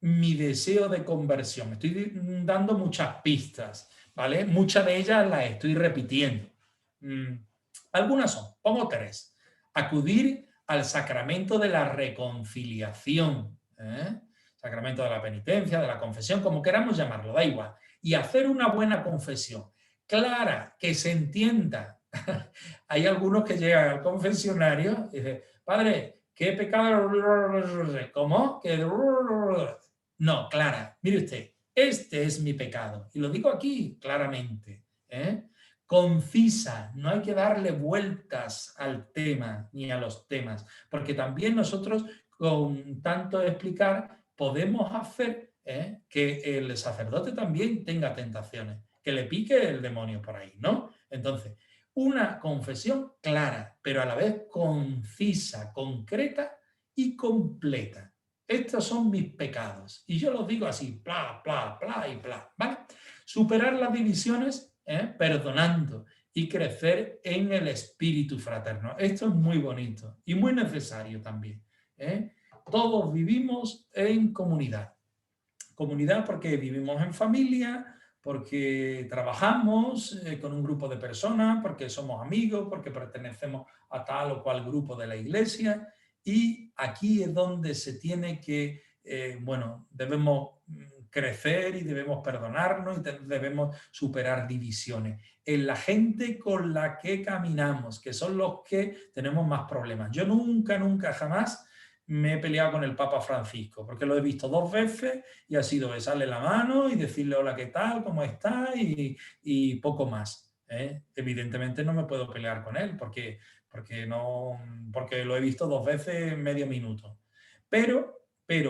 mi deseo de conversión? Estoy dando muchas pistas, ¿vale? Muchas de ellas las estoy repitiendo. Algunas son, pongo 3. Acudir al sacramento de la reconciliación, sacramento de la penitencia, de la confesión, como queramos llamarlo, da igual. Y hacer una buena confesión, clara, que se entienda. Hay algunos que llegan al confesionario y dicen, padre, ¿qué pecado? ¿Cómo? No, clara, mire usted, este es mi pecado. Y lo digo aquí claramente, concisa, no hay que darle vueltas al tema ni a los temas, porque también nosotros con tanto explicar podemos hacer que el sacerdote también tenga tentaciones, que le pique el demonio por ahí, ¿no? Entonces, una confesión clara, pero a la vez concisa, concreta y completa. Estos son mis pecados. Y yo los digo así, pla, pla, pla y pla, ¿vale? Superar las divisiones, perdonando y crecer en el espíritu fraterno. Esto es muy bonito y muy necesario también. Todos vivimos en comunidad. Comunidad porque vivimos en familia, porque trabajamos con un grupo de personas, porque somos amigos, porque pertenecemos a tal o cual grupo de la iglesia. Y aquí es donde se tiene que, debemos crecer y debemos perdonarnos y debemos superar divisiones. En la gente con la que caminamos, que son los que tenemos más problemas. Yo nunca, nunca, jamás me he peleado con el Papa Francisco, porque lo he visto 2 veces y ha sido besarle la mano y decirle hola, ¿qué tal? ¿Cómo está? Y poco más. Evidentemente no me puedo pelear con él porque lo he visto 2 veces en medio minuto. Pero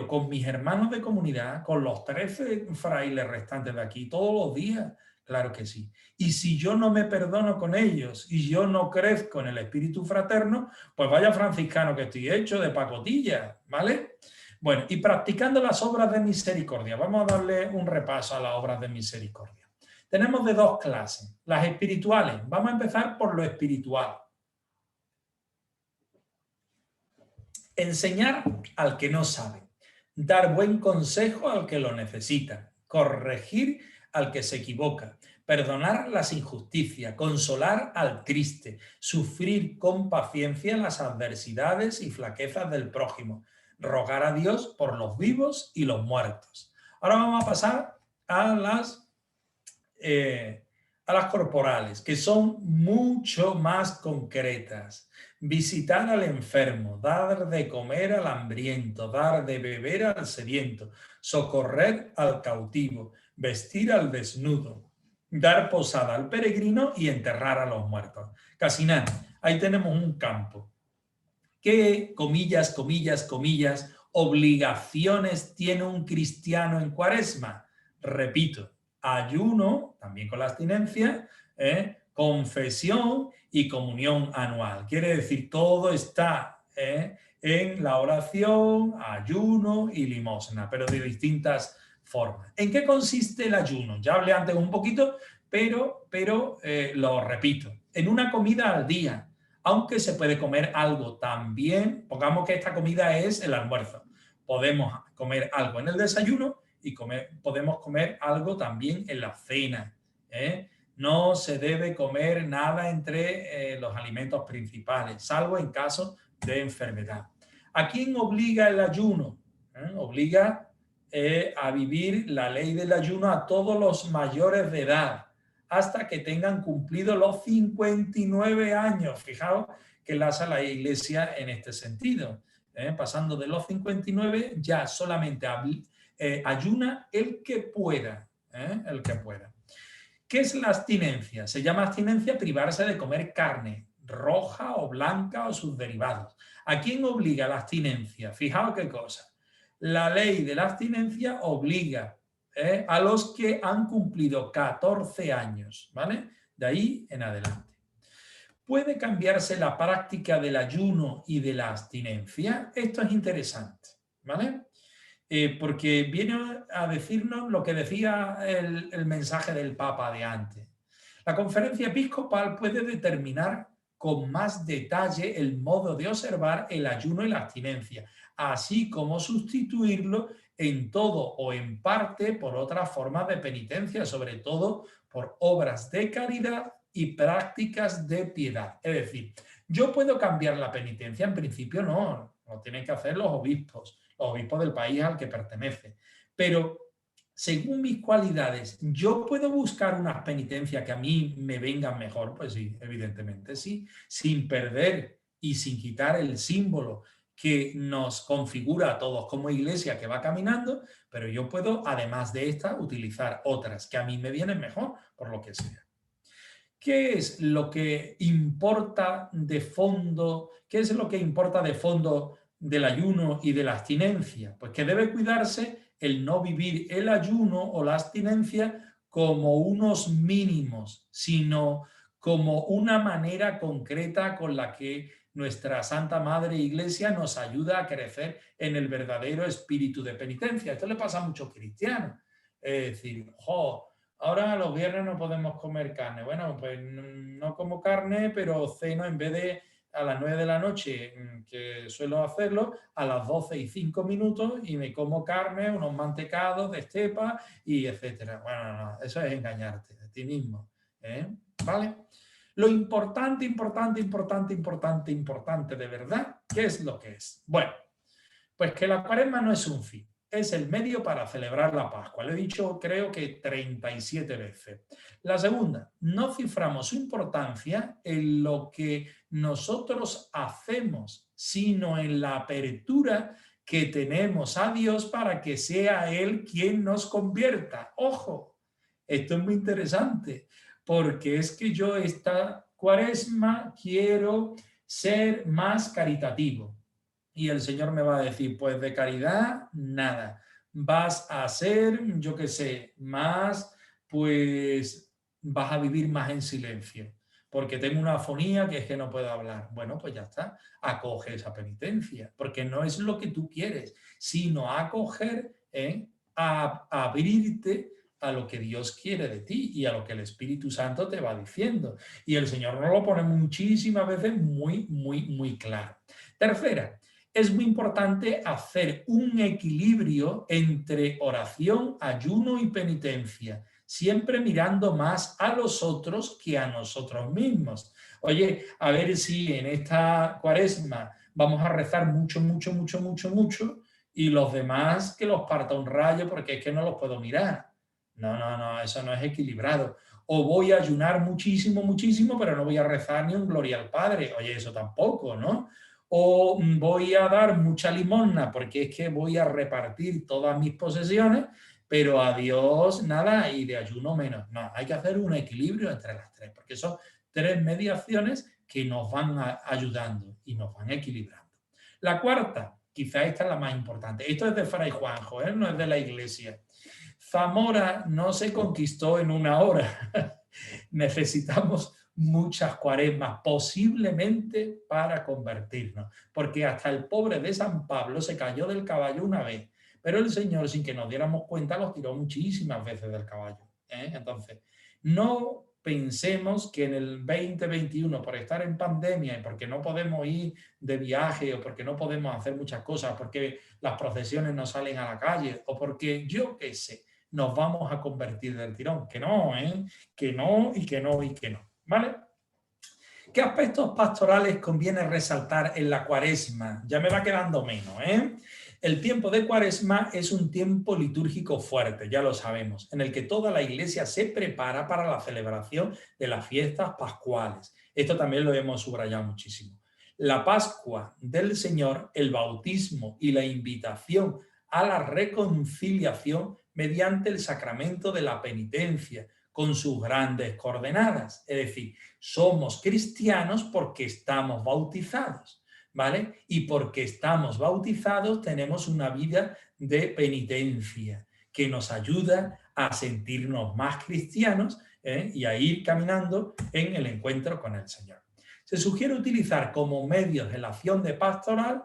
con mis hermanos de comunidad, con los 13 frailes restantes de aquí, todos los días, claro que sí. Y si yo no me perdono con ellos y yo no crezco en el espíritu fraterno, pues vaya franciscano que estoy hecho de pacotilla, ¿vale? Bueno, y practicando las obras de misericordia. Vamos a darle un repaso a las obras de misericordia. Tenemos de 2 clases. Las espirituales. Vamos a empezar por lo espiritual. Enseñar al que no sabe. Dar buen consejo al que lo necesita. Corregir al que se equivoca. Perdonar las injusticias, consolar al triste, sufrir con paciencia las adversidades y flaquezas del prójimo, rogar a Dios por los vivos y los muertos. Ahora vamos a pasar a las corporales, que son mucho más concretas. Visitar al enfermo, dar de comer al hambriento, dar de beber al sediento, socorrer al cautivo, vestir al desnudo, dar posada al peregrino y enterrar a los muertos. Casi nada. Ahí tenemos un campo. ¿Qué, comillas, comillas, comillas, obligaciones tiene un cristiano en Cuaresma? Repito, ayuno, también con la abstinencia, confesión y comunión anual. Quiere decir, todo está en la oración, ayuno y limosna, pero de distintas formas. ¿En qué consiste el ayuno? Ya hablé antes un poquito, pero lo repito. En una comida al día, aunque se puede comer algo también, pongamos que esta comida es el almuerzo. Podemos comer algo en el desayuno y podemos comer algo también en la cena. No se debe comer nada entre los alimentos principales, salvo en caso de enfermedad. ¿A quién obliga el ayuno? Obliga a vivir la ley del ayuno a todos los mayores de edad, hasta que tengan cumplido los 59 años. Fijaos que enlaza la Iglesia en este sentido. Pasando de los 59, ya solamente ayuna el que pueda. El que pueda. ¿Qué es la abstinencia? Se llama abstinencia privarse de comer carne, roja o blanca o sus derivados. ¿A quién obliga la abstinencia? Fijaos qué cosa. La ley de la abstinencia obliga a los que han cumplido 14 años, ¿vale? De ahí en adelante. ¿Puede cambiarse la práctica del ayuno y de la abstinencia? Esto es interesante, ¿vale? Porque viene a decirnos lo que decía el mensaje del Papa de antes. La conferencia episcopal puede determinar con más detalle el modo de observar el ayuno y la abstinencia, así como sustituirlo en todo o en parte por otras formas de penitencia, sobre todo por obras de caridad y prácticas de piedad. Es decir, yo puedo cambiar la penitencia, en principio no, lo tienen que hacer los obispos del país al que pertenece, pero según mis cualidades, ¿yo puedo buscar unas penitencias que a mí me vengan mejor? Pues sí, evidentemente sí, sin perder y sin quitar el símbolo que nos configura a todos como iglesia que va caminando, pero yo puedo, además de esta, utilizar otras que a mí me vienen mejor, por lo que sea. ¿Qué es lo que importa de fondo? ¿Qué es lo que importa de fondo del ayuno y de la abstinencia? Pues que debe cuidarse el no vivir el ayuno o la abstinencia como unos mínimos, sino como una manera concreta con la que nuestra Santa Madre Iglesia nos ayuda a crecer en el verdadero espíritu de penitencia. Esto le pasa a muchos cristianos. Es decir, ahora los viernes no podemos comer carne. Bueno, pues no como carne, pero ceno en vez de a las 9 de la noche, que suelo hacerlo, a las 12:05 y me como carne, unos mantecados de estepa y etcétera. Bueno, no, eso es engañarte a ti mismo. ¿Vale? Lo importante de verdad, ¿qué es lo que es? Bueno, pues que la Cuaresma no es un fin, es el medio para celebrar la Pascua. Lo he dicho creo que 37 veces. La segunda, no ciframos su importancia en lo que nosotros hacemos, sino en la apertura que tenemos a Dios para que sea Él quien nos convierta. Ojo, esto es muy interesante, porque es que yo esta Cuaresma quiero ser más caritativo. Y el Señor me va a decir, pues de caridad, nada. Vas a ser, yo qué sé, más, pues vas a vivir más en silencio. Porque tengo una afonía que es que no puedo hablar. Bueno, pues ya está. Acoge esa penitencia. Porque no es lo que tú quieres, sino acoger, a abrirte a lo que Dios quiere de ti y a lo que el Espíritu Santo te va diciendo. Y el Señor nos lo pone muchísimas veces muy claro. Tercera, es muy importante hacer un equilibrio entre oración, ayuno y penitencia, siempre mirando más a los otros que a nosotros mismos. Oye, a ver si en esta Cuaresma vamos a rezar mucho y los demás que los parta un rayo porque es que no los puedo mirar. No, eso no es equilibrado. O voy a ayunar muchísimo, pero no voy a rezar ni un Gloria al Padre. Oye, eso tampoco, ¿no? O voy a dar mucha limosna porque es que voy a repartir todas mis posesiones, pero a Dios nada y de ayuno menos. No, hay que hacer un equilibrio entre las tres, porque son tres mediaciones que nos van ayudando y nos van equilibrando. La cuarta, quizá esta es la más importante. Esto es de Fray Juanjo, no es de la Iglesia. Zamora no se conquistó en una hora. Necesitamos muchas cuaresmas, posiblemente para convertirnos, porque hasta el pobre de San Pablo se cayó del caballo una vez, pero el Señor, sin que nos diéramos cuenta, los tiró muchísimas veces del caballo. Entonces, no pensemos que en el 2021, por estar en pandemia y porque no podemos ir de viaje o porque no podemos hacer muchas cosas, porque las procesiones no salen a la calle o porque yo qué sé, nos vamos a convertir del tirón. Que no, que no y que no y que no. ¿Vale? ¿Qué aspectos pastorales conviene resaltar en la Cuaresma? Ya me va quedando menos, El tiempo de Cuaresma es un tiempo litúrgico fuerte, ya lo sabemos, en el que toda la Iglesia se prepara para la celebración de las fiestas pascuales. Esto también lo hemos subrayado muchísimo. La Pascua del Señor, el bautismo y la invitación a la reconciliación mediante el sacramento de la penitencia, con sus grandes coordenadas. Es decir, somos cristianos porque estamos bautizados, ¿vale? Y porque estamos bautizados tenemos una vida de penitencia que nos ayuda a sentirnos más cristianos y a ir caminando en el encuentro con el Señor. Se sugiere utilizar como medios en la acción pastoral,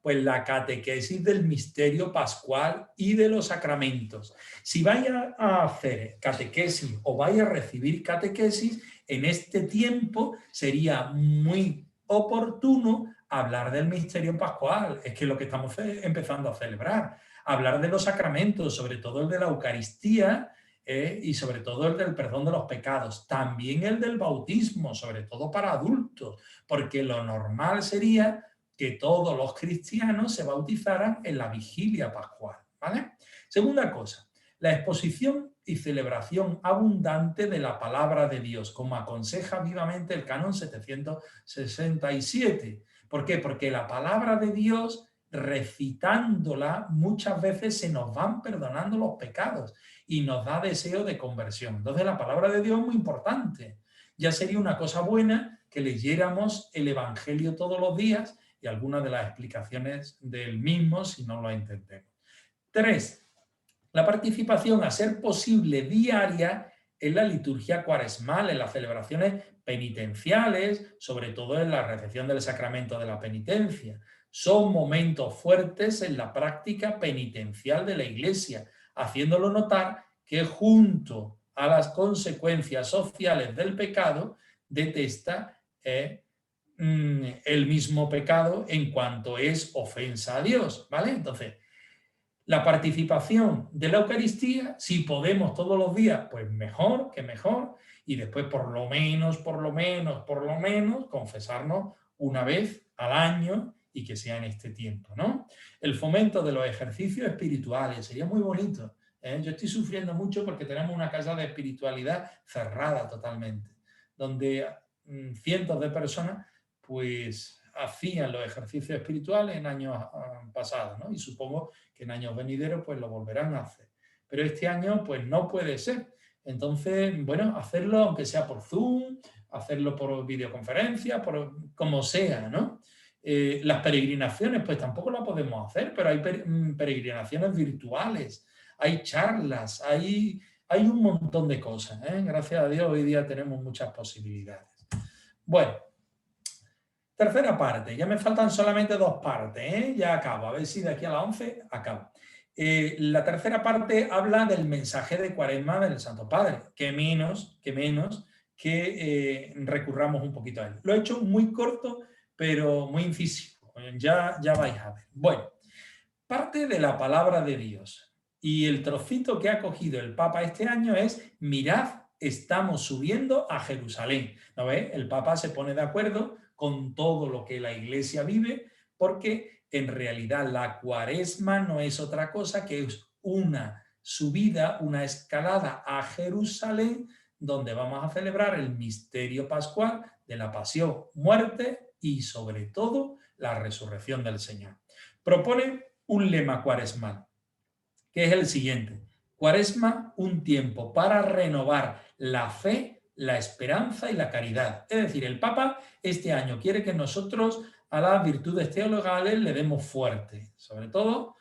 pues la catequesis del misterio pascual y de los sacramentos. Si vaya a hacer catequesis o vaya a recibir catequesis, en este tiempo sería muy oportuno hablar del misterio pascual. Es que es lo que estamos empezando a celebrar. Hablar de los sacramentos, sobre todo el de la Eucaristía, y sobre todo el del perdón de los pecados. También el del bautismo, sobre todo para adultos, porque lo normal sería que todos los cristianos se bautizaran en la vigilia pascual, ¿vale? Segunda cosa, la exposición y celebración abundante de la palabra de Dios, como aconseja vivamente el canon 767. ¿Por qué? Porque la palabra de Dios, recitándola, muchas veces se nos van perdonando los pecados y nos da deseo de conversión. Entonces la palabra de Dios es muy importante. Ya sería una cosa buena que leyéramos el Evangelio todos los días y algunas de las explicaciones del mismo si no lo entendemos. 3. La participación, a ser posible, diaria en la liturgia cuaresmal, en las celebraciones penitenciales, sobre todo en la recepción del sacramento de la penitencia. Son momentos fuertes en la práctica penitencial de la Iglesia, haciéndolo notar que junto a las consecuencias sociales del pecado, detesta el mismo pecado en cuanto es ofensa a Dios, ¿vale? Entonces, la participación de la Eucaristía, si podemos todos los días, pues mejor que mejor, y después por lo menos, confesarnos una vez al año y que sea en este tiempo, ¿no? El fomento de los ejercicios espirituales, sería muy bonito, ¿eh? Yo estoy sufriendo mucho porque tenemos una casa de espiritualidad cerrada totalmente, donde cientos de personas pues hacían los ejercicios espirituales en años pasados, ¿no? Y supongo que en años venideros pues lo volverán a hacer. Pero este año pues no puede ser. Entonces, bueno, hacerlo aunque sea por Zoom, hacerlo por videoconferencia, por como sea, ¿no? Las peregrinaciones pues tampoco las podemos hacer, pero hay peregrinaciones virtuales, hay charlas, hay un montón de cosas, ¿eh? Gracias a Dios hoy día tenemos muchas posibilidades. Bueno, tercera parte, ya me faltan solamente 2 partes, ¿eh? Ya acabo, a ver si de aquí a las 11 acabo. La tercera parte habla del mensaje de Cuaresma del Santo Padre, que menos que recurramos un poquito a él. Lo he hecho muy corto, pero muy incisivo, ya vais a ver. Bueno, parte de la palabra de Dios y el trocito que ha cogido el Papa este año es: mirad, estamos subiendo a Jerusalén. ¿No ves? El Papa se pone de acuerdo con todo lo que la Iglesia vive, porque en realidad la Cuaresma no es otra cosa que es una subida, una escalada a Jerusalén, donde vamos a celebrar el misterio pascual de la pasión, muerte y sobre todo la resurrección del Señor. Propone un lema cuaresmal, que es el siguiente: Cuaresma, un tiempo para renovar la fe, la esperanza y la caridad. Es decir, el Papa este año quiere que nosotros a las virtudes teologales le demos fuerte, sobre todo,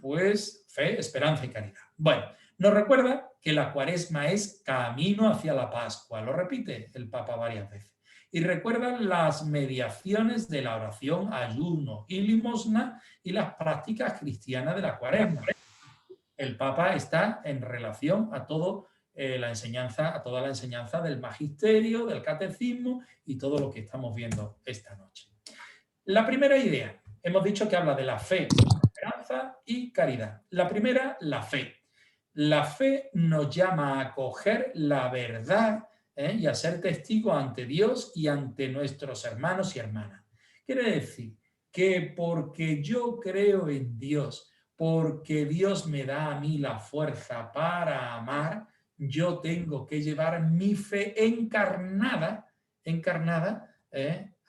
pues fe, esperanza y caridad. Bueno, nos recuerda que la Cuaresma es camino hacia la Pascua, lo repite el Papa varias veces. Y recuerda las mediaciones de la oración, ayuno y limosna y las prácticas cristianas de la Cuaresma. El Papa está en relación a toda la enseñanza del magisterio, del catecismo y todo lo que estamos viendo esta noche. La primera idea, hemos dicho que habla de la fe, esperanza y caridad. La primera, la fe. La fe nos llama a acoger la verdad y a ser testigos ante Dios y ante nuestros hermanos y hermanas. Quiere decir que porque yo creo en Dios, porque Dios me da a mí la fuerza para amar, yo tengo que llevar mi fe encarnada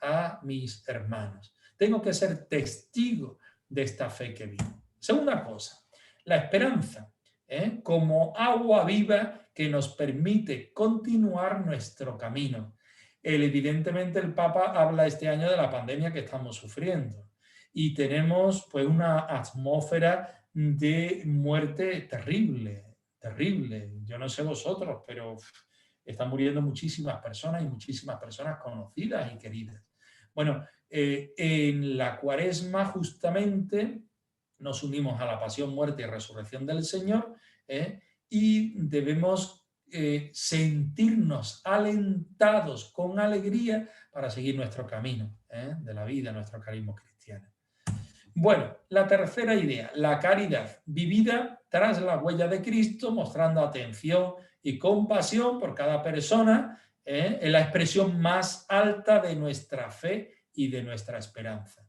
a mis hermanos. Tengo que ser testigo de esta fe que vivo. Segunda cosa, la esperanza, como agua viva que nos permite continuar nuestro camino. Evidentemente el Papa habla este año de la pandemia que estamos sufriendo y tenemos pues una atmósfera de muerte terrible, terrible. Yo no sé vosotros, pero están muriendo muchísimas personas y muchísimas personas conocidas y queridas. Bueno, en la Cuaresma justamente nos unimos a la pasión, muerte y resurrección del Señor y debemos sentirnos alentados con alegría para seguir nuestro camino de la vida, nuestro carisma cristiano. Bueno, la tercera idea, la caridad, vivida tras la huella de Cristo, mostrando atención y compasión por cada persona, en la expresión más alta de nuestra fe y de nuestra esperanza.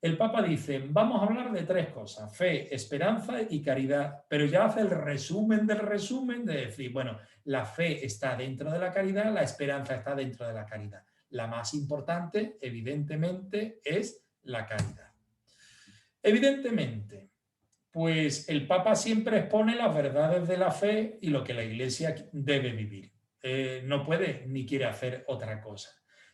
El Papa dice, vamos a hablar de 3 cosas, fe, esperanza y caridad, pero ya hace el resumen del resumen de decir, bueno, la fe está dentro de la caridad, la esperanza está dentro de la caridad. La más importante, evidentemente, es la caridad. Evidentemente, pues el Papa siempre expone las verdades de la fe y lo que la Iglesia debe vivir. No puede ni quiere hacer otra cosa.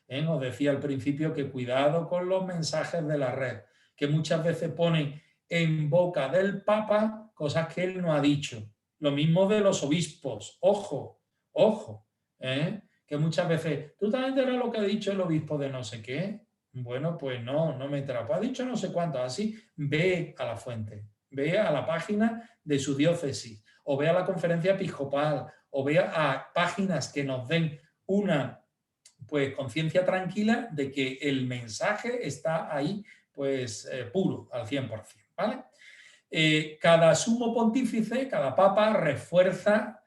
Os decía al principio que cuidado con los mensajes de la red, que muchas veces ponen en boca del Papa cosas que él no ha dicho. Lo mismo de los obispos. Ojo, ojo, ¿eh? Que muchas veces, ¿tú también enteras lo que ha dicho el obispo de no sé qué? Bueno, pues no, no me entera. Pues ha dicho no sé cuánto. Así, ve a la fuente, ve a la página de su diócesis, o ve a la conferencia episcopal, o ve a páginas que nos den una pues conciencia tranquila de que el mensaje está ahí pues puro al 100%, ¿vale? Cada sumo pontífice, cada papa refuerza,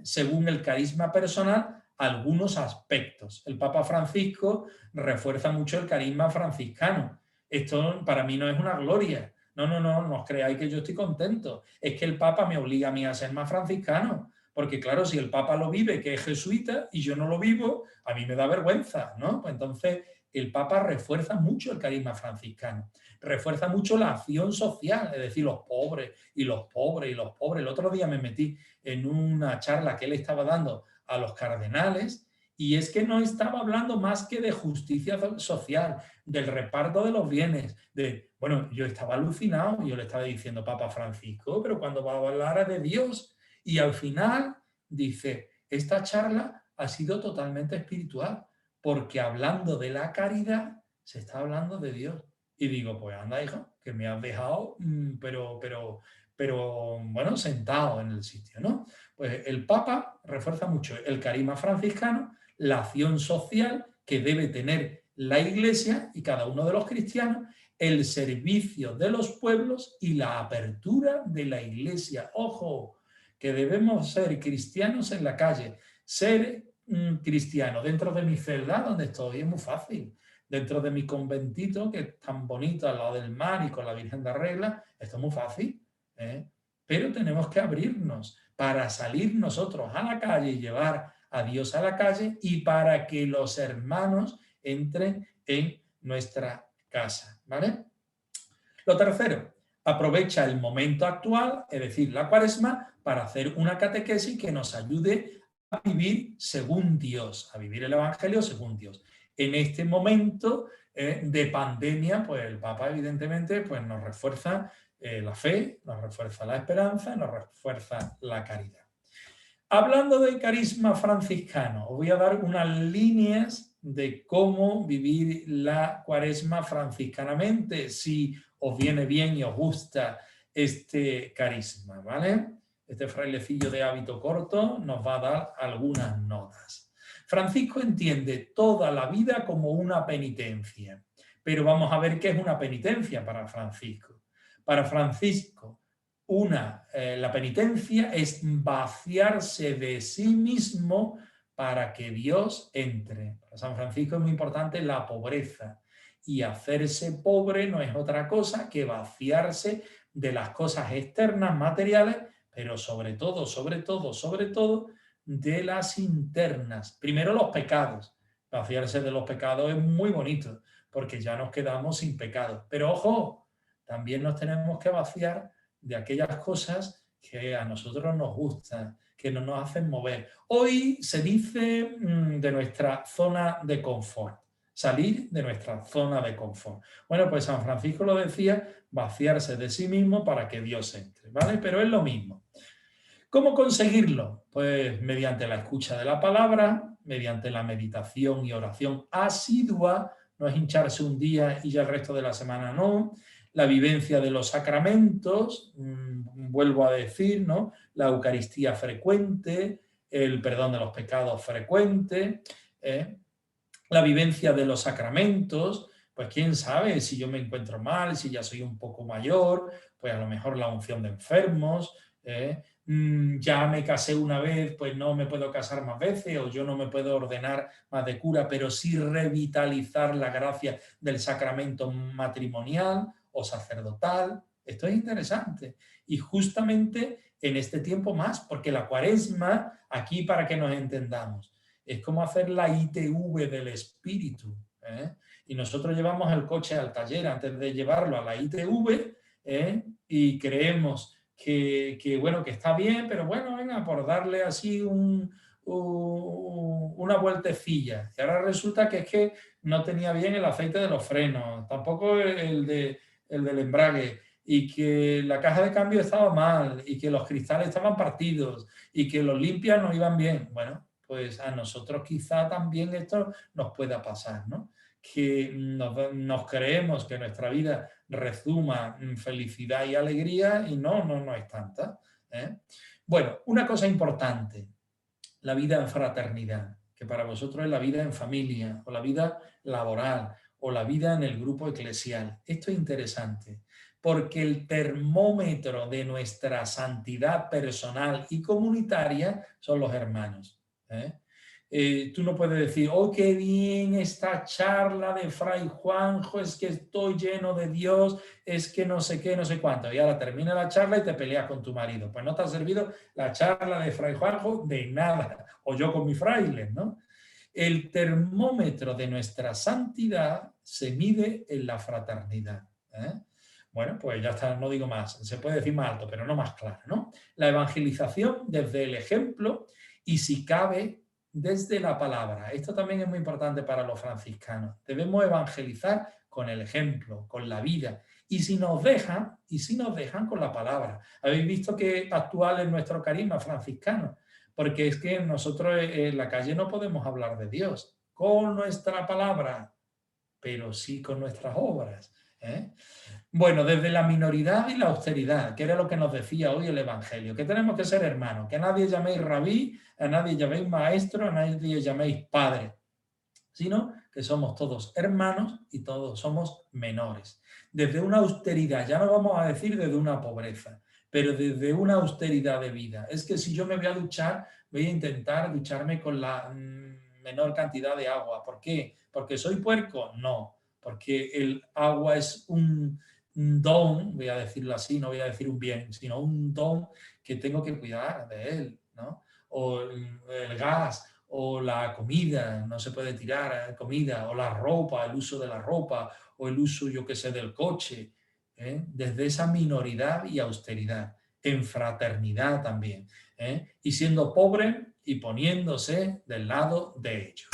según el carisma personal, algunos aspectos. El Papa Francisco refuerza mucho el carisma franciscano. Esto para mí no es una gloria. No, no, no, no os creáis que yo estoy contento. Es que el Papa me obliga a mí a ser más franciscano. Porque claro, si el Papa lo vive, que es jesuita, y yo no lo vivo, a mí me da vergüenza, ¿no? Pues entonces el Papa refuerza mucho el carisma franciscano, refuerza mucho la acción social, es decir, los pobres y los pobres y los pobres. El otro día me metí en una charla que él estaba dando a los cardenales y es que no estaba hablando más que de justicia social, del reparto de los bienes, de, bueno, yo estaba alucinado, yo le estaba diciendo, Papa Francisco, pero cuando va a hablar de Dios, y al final dice, esta charla ha sido totalmente espiritual, porque hablando de la caridad se está hablando de Dios. Y digo, pues anda, hijo, que me has dejado, pero bueno, sentado en el sitio, ¿no? Pues el Papa refuerza mucho el carisma franciscano, la acción social que debe tener la Iglesia y cada uno de los cristianos, el servicio de los pueblos y la apertura de la Iglesia. Ojo, que debemos ser cristianos en la calle. Ser cristiano dentro de mi celda donde estoy es muy fácil. Dentro de mi conventito, que es tan bonito al lado del mar y con la Virgen de Regla, esto es muy fácil, ¿eh? Pero tenemos que abrirnos para salir nosotros a la calle y llevar a Dios a la calle y para que los hermanos entren en nuestra casa, ¿vale? Lo tercero, aprovecha el momento actual, es decir, la Cuaresma, para hacer una catequesis que nos ayude a vivir según Dios, a vivir el Evangelio según Dios. En este momento de pandemia, pues el Papa evidentemente pues, nos refuerza la fe, nos refuerza la esperanza, nos refuerza la caridad. Hablando del carisma franciscano, os voy a dar unas líneas de cómo vivir la Cuaresma franciscanamente, si os viene bien y os gusta este carisma, ¿vale? Este frailecillo de hábito corto nos va a dar algunas notas. Francisco entiende toda la vida como una penitencia, pero vamos a ver qué es una penitencia para Francisco. Para Francisco, la penitencia es vaciarse de sí mismo para que Dios entre. Para San Francisco es muy importante la pobreza y hacerse pobre no es otra cosa que vaciarse de las cosas externas, materiales, pero sobre todo de las internas. Primero los pecados. Vaciarse de los pecados es muy bonito porque ya nos quedamos sin pecados. Pero ojo, también nos tenemos que vaciar de aquellas cosas que a nosotros nos gustan, que no nos hacen mover. Hoy se dice de nuestra zona de confort, salir de nuestra zona de confort. Bueno, pues San Francisco lo decía, vaciarse de sí mismo para que Dios entre, ¿vale? Pero es lo mismo. ¿Cómo conseguirlo? Pues mediante la escucha de la palabra, mediante la meditación y oración asidua, no es hincharse un día y ya el resto de la semana no, la vivencia de los sacramentos, vuelvo a decir, ¿no? La Eucaristía frecuente, el perdón de los pecados frecuente, la vivencia de los sacramentos, pues quién sabe si yo me encuentro mal, si ya soy un poco mayor, pues a lo mejor la unción de enfermos, ya me casé una vez, pues no me puedo casar más veces, o yo no me puedo ordenar más de cura, pero sí revitalizar la gracia del sacramento matrimonial o sacerdotal. Esto es interesante. Y justamente en este tiempo más, porque la Cuaresma, aquí para que nos entendamos, es como hacer la ITV del espíritu, ¿eh? Y nosotros llevamos el coche al taller antes de llevarlo a la ITV, y creemos que bueno, que está bien, pero bueno, venga, por darle así una vueltecilla. Y ahora resulta que es que no tenía bien el aceite de los frenos, tampoco el del embrague. y que la caja de cambio estaba mal, y que los cristales estaban partidos, y que los limpias no iban bien. Bueno, pues a nosotros quizá también esto nos pueda pasar, ¿no? Que nos creemos que nuestra vida rezuma felicidad y alegría y no es tanta, ¿eh? Bueno, una cosa importante, la vida en fraternidad, que para vosotros es la vida en familia, o la vida laboral, o la vida en el grupo eclesial. Esto es interesante, porque el termómetro de nuestra santidad personal y comunitaria son los hermanos, ¿eh? Tú no puedes decir, oh, qué bien esta charla de Fray Juanjo, es que estoy lleno de Dios, es que no sé qué, no sé cuánto. Y ahora termina la charla y te peleas con tu marido. Pues no te ha servido la charla de Fray Juanjo de nada. O yo con mi fraile, ¿no? El termómetro de nuestra santidad se mide en la fraternidad, ¿eh? Bueno, pues ya está, no digo más. Se puede decir más alto, pero no más claro, ¿no? La evangelización desde el ejemplo y, si cabe, desde la palabra. Esto también es muy importante para los franciscanos. Debemos evangelizar con el ejemplo, con la vida. Y si nos dejan, con la palabra. Habéis visto que actual es nuestro carisma franciscano, porque es que nosotros en la calle no podemos hablar de Dios con nuestra palabra, pero sí con nuestras obras, ¿eh? Bueno, desde la minoridad y la austeridad, que era lo que nos decía hoy el Evangelio, que tenemos que ser hermanos, que a nadie llaméis rabí, a nadie llaméis maestro, a nadie llaméis padre, sino que somos todos hermanos y todos somos menores. Desde una austeridad, ya no vamos a decir desde una pobreza, pero desde una austeridad de vida. Es que si yo me voy a duchar, voy a intentar ducharme con la menor cantidad de agua. ¿Por qué? ¿Porque soy puerco? No, porque el agua es un don, voy a decirlo así, no voy a decir un bien, sino un don que tengo que cuidar de él, ¿no? O el gas, o la comida, no se puede tirar comida, o la ropa, el uso de la ropa, o el uso, yo qué sé, del coche, ¿eh? Desde esa minoridad y austeridad, en fraternidad también, ¿eh? Y siendo pobre y poniéndose del lado de ellos.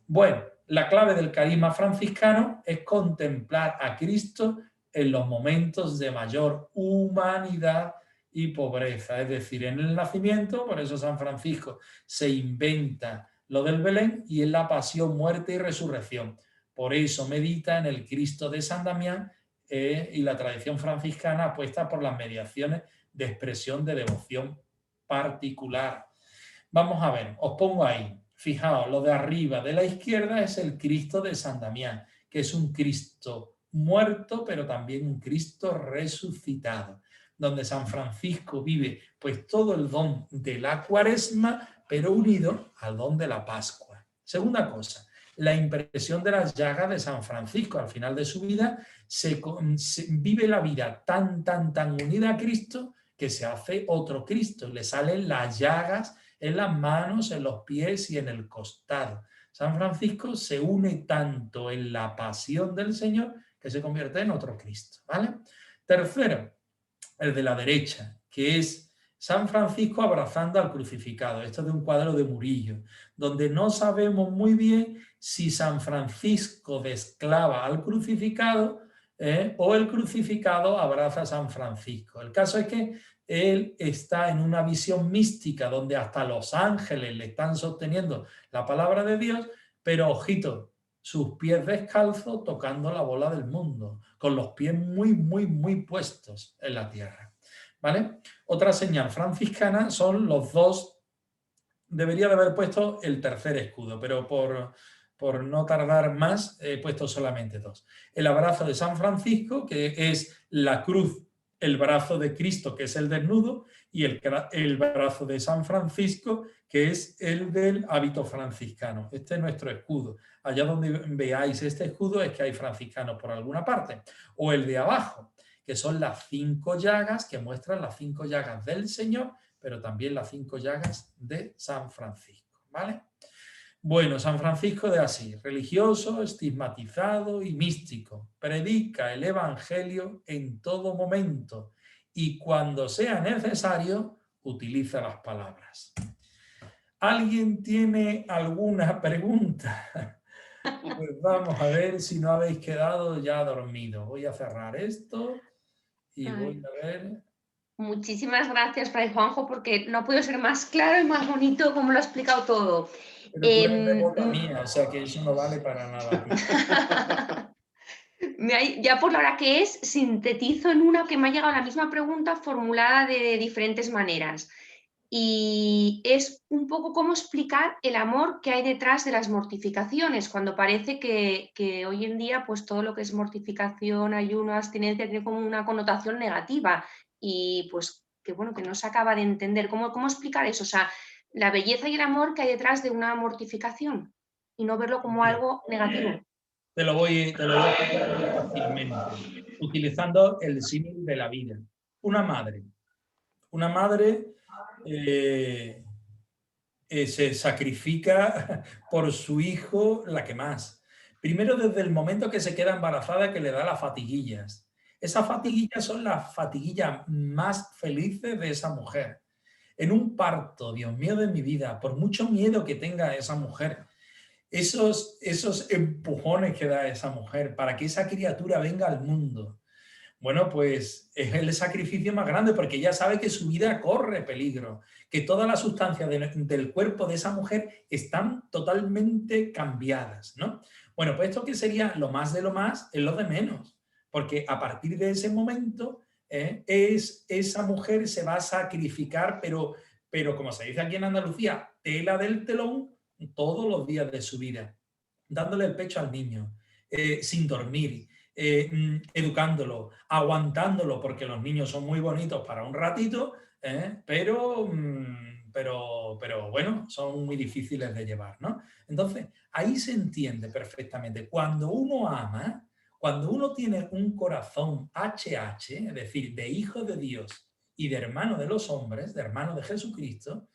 Bueno, la clave del carisma franciscano es contemplar a Cristo en los momentos de mayor humanidad y pobreza, es decir, en el nacimiento. Por eso San Francisco se inventa lo del Belén, y en la pasión, muerte y resurrección. Por eso medita en el Cristo de San Damián, y la tradición franciscana apuesta por las mediaciones de expresión de devoción particular. Vamos a ver, os pongo ahí. Fijaos, lo de arriba de la izquierda es el Cristo de San Damián, que es un Cristo muerto, pero también un Cristo resucitado, donde San Francisco vive pues todo el don de la Cuaresma, pero unido al don de la Pascua. Segunda cosa, la impresión de las llagas de San Francisco. Al final de su vida se vive la vida tan unida a Cristo, que se hace otro Cristo, le salen las llagas en las manos, en los pies y en el costado. San Francisco se une tanto en la pasión del Señor que se convierte en otro Cristo, ¿vale? Tercero, el de la derecha, que es San Francisco abrazando al crucificado. Esto es de un cuadro de Murillo, donde no sabemos muy bien si San Francisco desclava al crucificado, o el crucificado abraza a San Francisco. El caso es que él está en una visión mística donde hasta los ángeles le están sosteniendo la palabra de Dios, pero ojito, sus pies descalzos tocando la bola del mundo, con los pies muy puestos en la tierra, ¿vale? Otra señal franciscana son los dos. Debería de haber puesto el tercer escudo, pero por no tardar más he puesto solamente dos. El abrazo de San Francisco, que es la cruz, el brazo de Cristo, que es el desnudo, y el brazo de San Francisco, que es el del hábito franciscano. Este es nuestro escudo. Allá donde veáis este escudo es que hay franciscanos por alguna parte. O el de abajo, que son las 5 llagas, que muestran las 5 llagas del Señor, pero también las 5 llagas de San Francisco, ¿vale? Bueno, San Francisco de Asís, religioso, estigmatizado y místico, predica el Evangelio en todo momento y cuando sea necesario utiliza las palabras. ¿Alguien tiene alguna pregunta? Pues vamos a ver si no habéis quedado ya dormidos. Voy a cerrar esto Y voy a ver... Muchísimas gracias, Fray Juanjo, porque no puedo ser más claro y más bonito como lo ha explicado todo. Pero tú eres devota mía, o sea que eso no vale para nada. Ya por la hora que es, sintetizo en una que me ha llegado la misma pregunta formulada de diferentes maneras. Y es un poco cómo explicar el amor que hay detrás de las mortificaciones, cuando parece que hoy en día pues todo lo que es mortificación, ayuno, abstinencia tiene como una connotación negativa y pues que bueno, que no se acaba de entender. ¿Cómo explicar eso? O sea, la belleza y el amor que hay detrás de una mortificación y no verlo como algo negativo. Te lo voy a explicar muy fácilmente, utilizando el símil de la vida. Una madre se sacrifica por su hijo la que más. Primero, desde el momento que se queda embarazada, que le da las fatiguillas. Esas fatiguillas son las fatiguillas más felices de esa mujer. En un parto, Dios mío de mi vida, por mucho miedo que tenga esa mujer, esos empujones que da esa mujer para que esa criatura venga al mundo, bueno, pues es el sacrificio más grande porque ella sabe que su vida corre peligro, que todas las sustancias del cuerpo de esa mujer están totalmente cambiadas, ¿no? Bueno, pues esto que sería lo más de lo más es lo de menos, porque a partir de ese momento esa mujer se va a sacrificar, pero como se dice aquí en Andalucía, tela del telón todos los días de su vida, dándole el pecho al niño, sin dormir, educándolo, aguantándolo, porque los niños son muy bonitos para un ratito, pero bueno, son muy difíciles de llevar, ¿no? Entonces, ahí se entiende perfectamente. Cuando uno ama, cuando uno tiene un corazón HH, es decir, de hijo de Dios y de hermano de los hombres, de hermano de Jesucristo,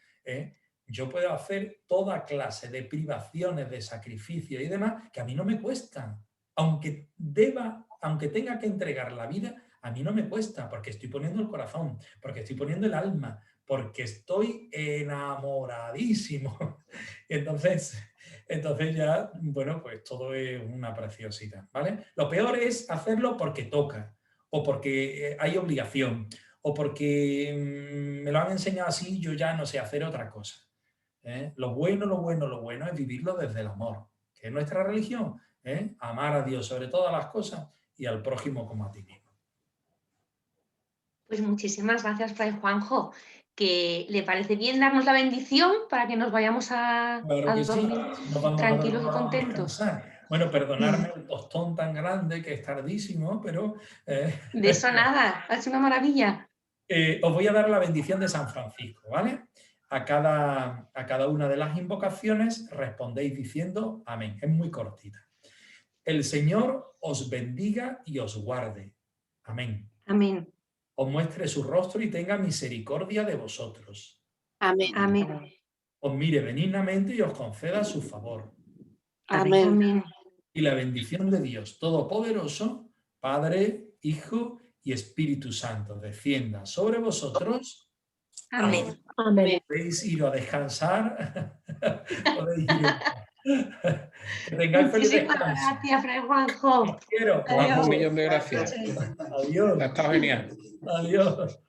yo puedo hacer toda clase de privaciones, de sacrificios y demás que a mí no me cuestan. Aunque tenga que entregar la vida, a mí no me cuesta, porque estoy poniendo el corazón, porque estoy poniendo el alma, porque estoy enamoradísimo. Entonces ya, bueno, pues todo es una preciosidad, ¿vale? Lo peor es hacerlo porque toca, o porque hay obligación, o porque me lo han enseñado así y yo ya no sé hacer otra cosa. Lo bueno es vivirlo desde el amor, que es nuestra religión. Amar a Dios sobre todas las cosas y al prójimo como a ti mismo. Pues muchísimas gracias, Fray Juanjo. ¿Que le parece bien darnos la bendición para que nos vayamos a dormir tranquilos y contentos? Bueno, perdonadme el tostón tan grande que es tardísimo, pero... De eso nada, es una maravilla. Os voy a dar la bendición de San Francisco, ¿vale? A cada una de las invocaciones respondéis diciendo amén. Es muy cortita. El Señor os bendiga y os guarde. Amén. Amén. Os muestre su rostro y tenga misericordia de vosotros. Amén. Amén. Os mire benignamente y os conceda su favor. Amén. Amén. Y la bendición de Dios Todopoderoso, Padre, Hijo y Espíritu Santo, descienda sobre vosotros. Amén. Amén. Podéis ir a descansar. Podéis ir. Que tengáis feliz Muchísimas descanso. gracias, Fray Juanjo. Os quiero. Adiós. Un millón de gracias. Adiós. Ha estado genial. Adiós.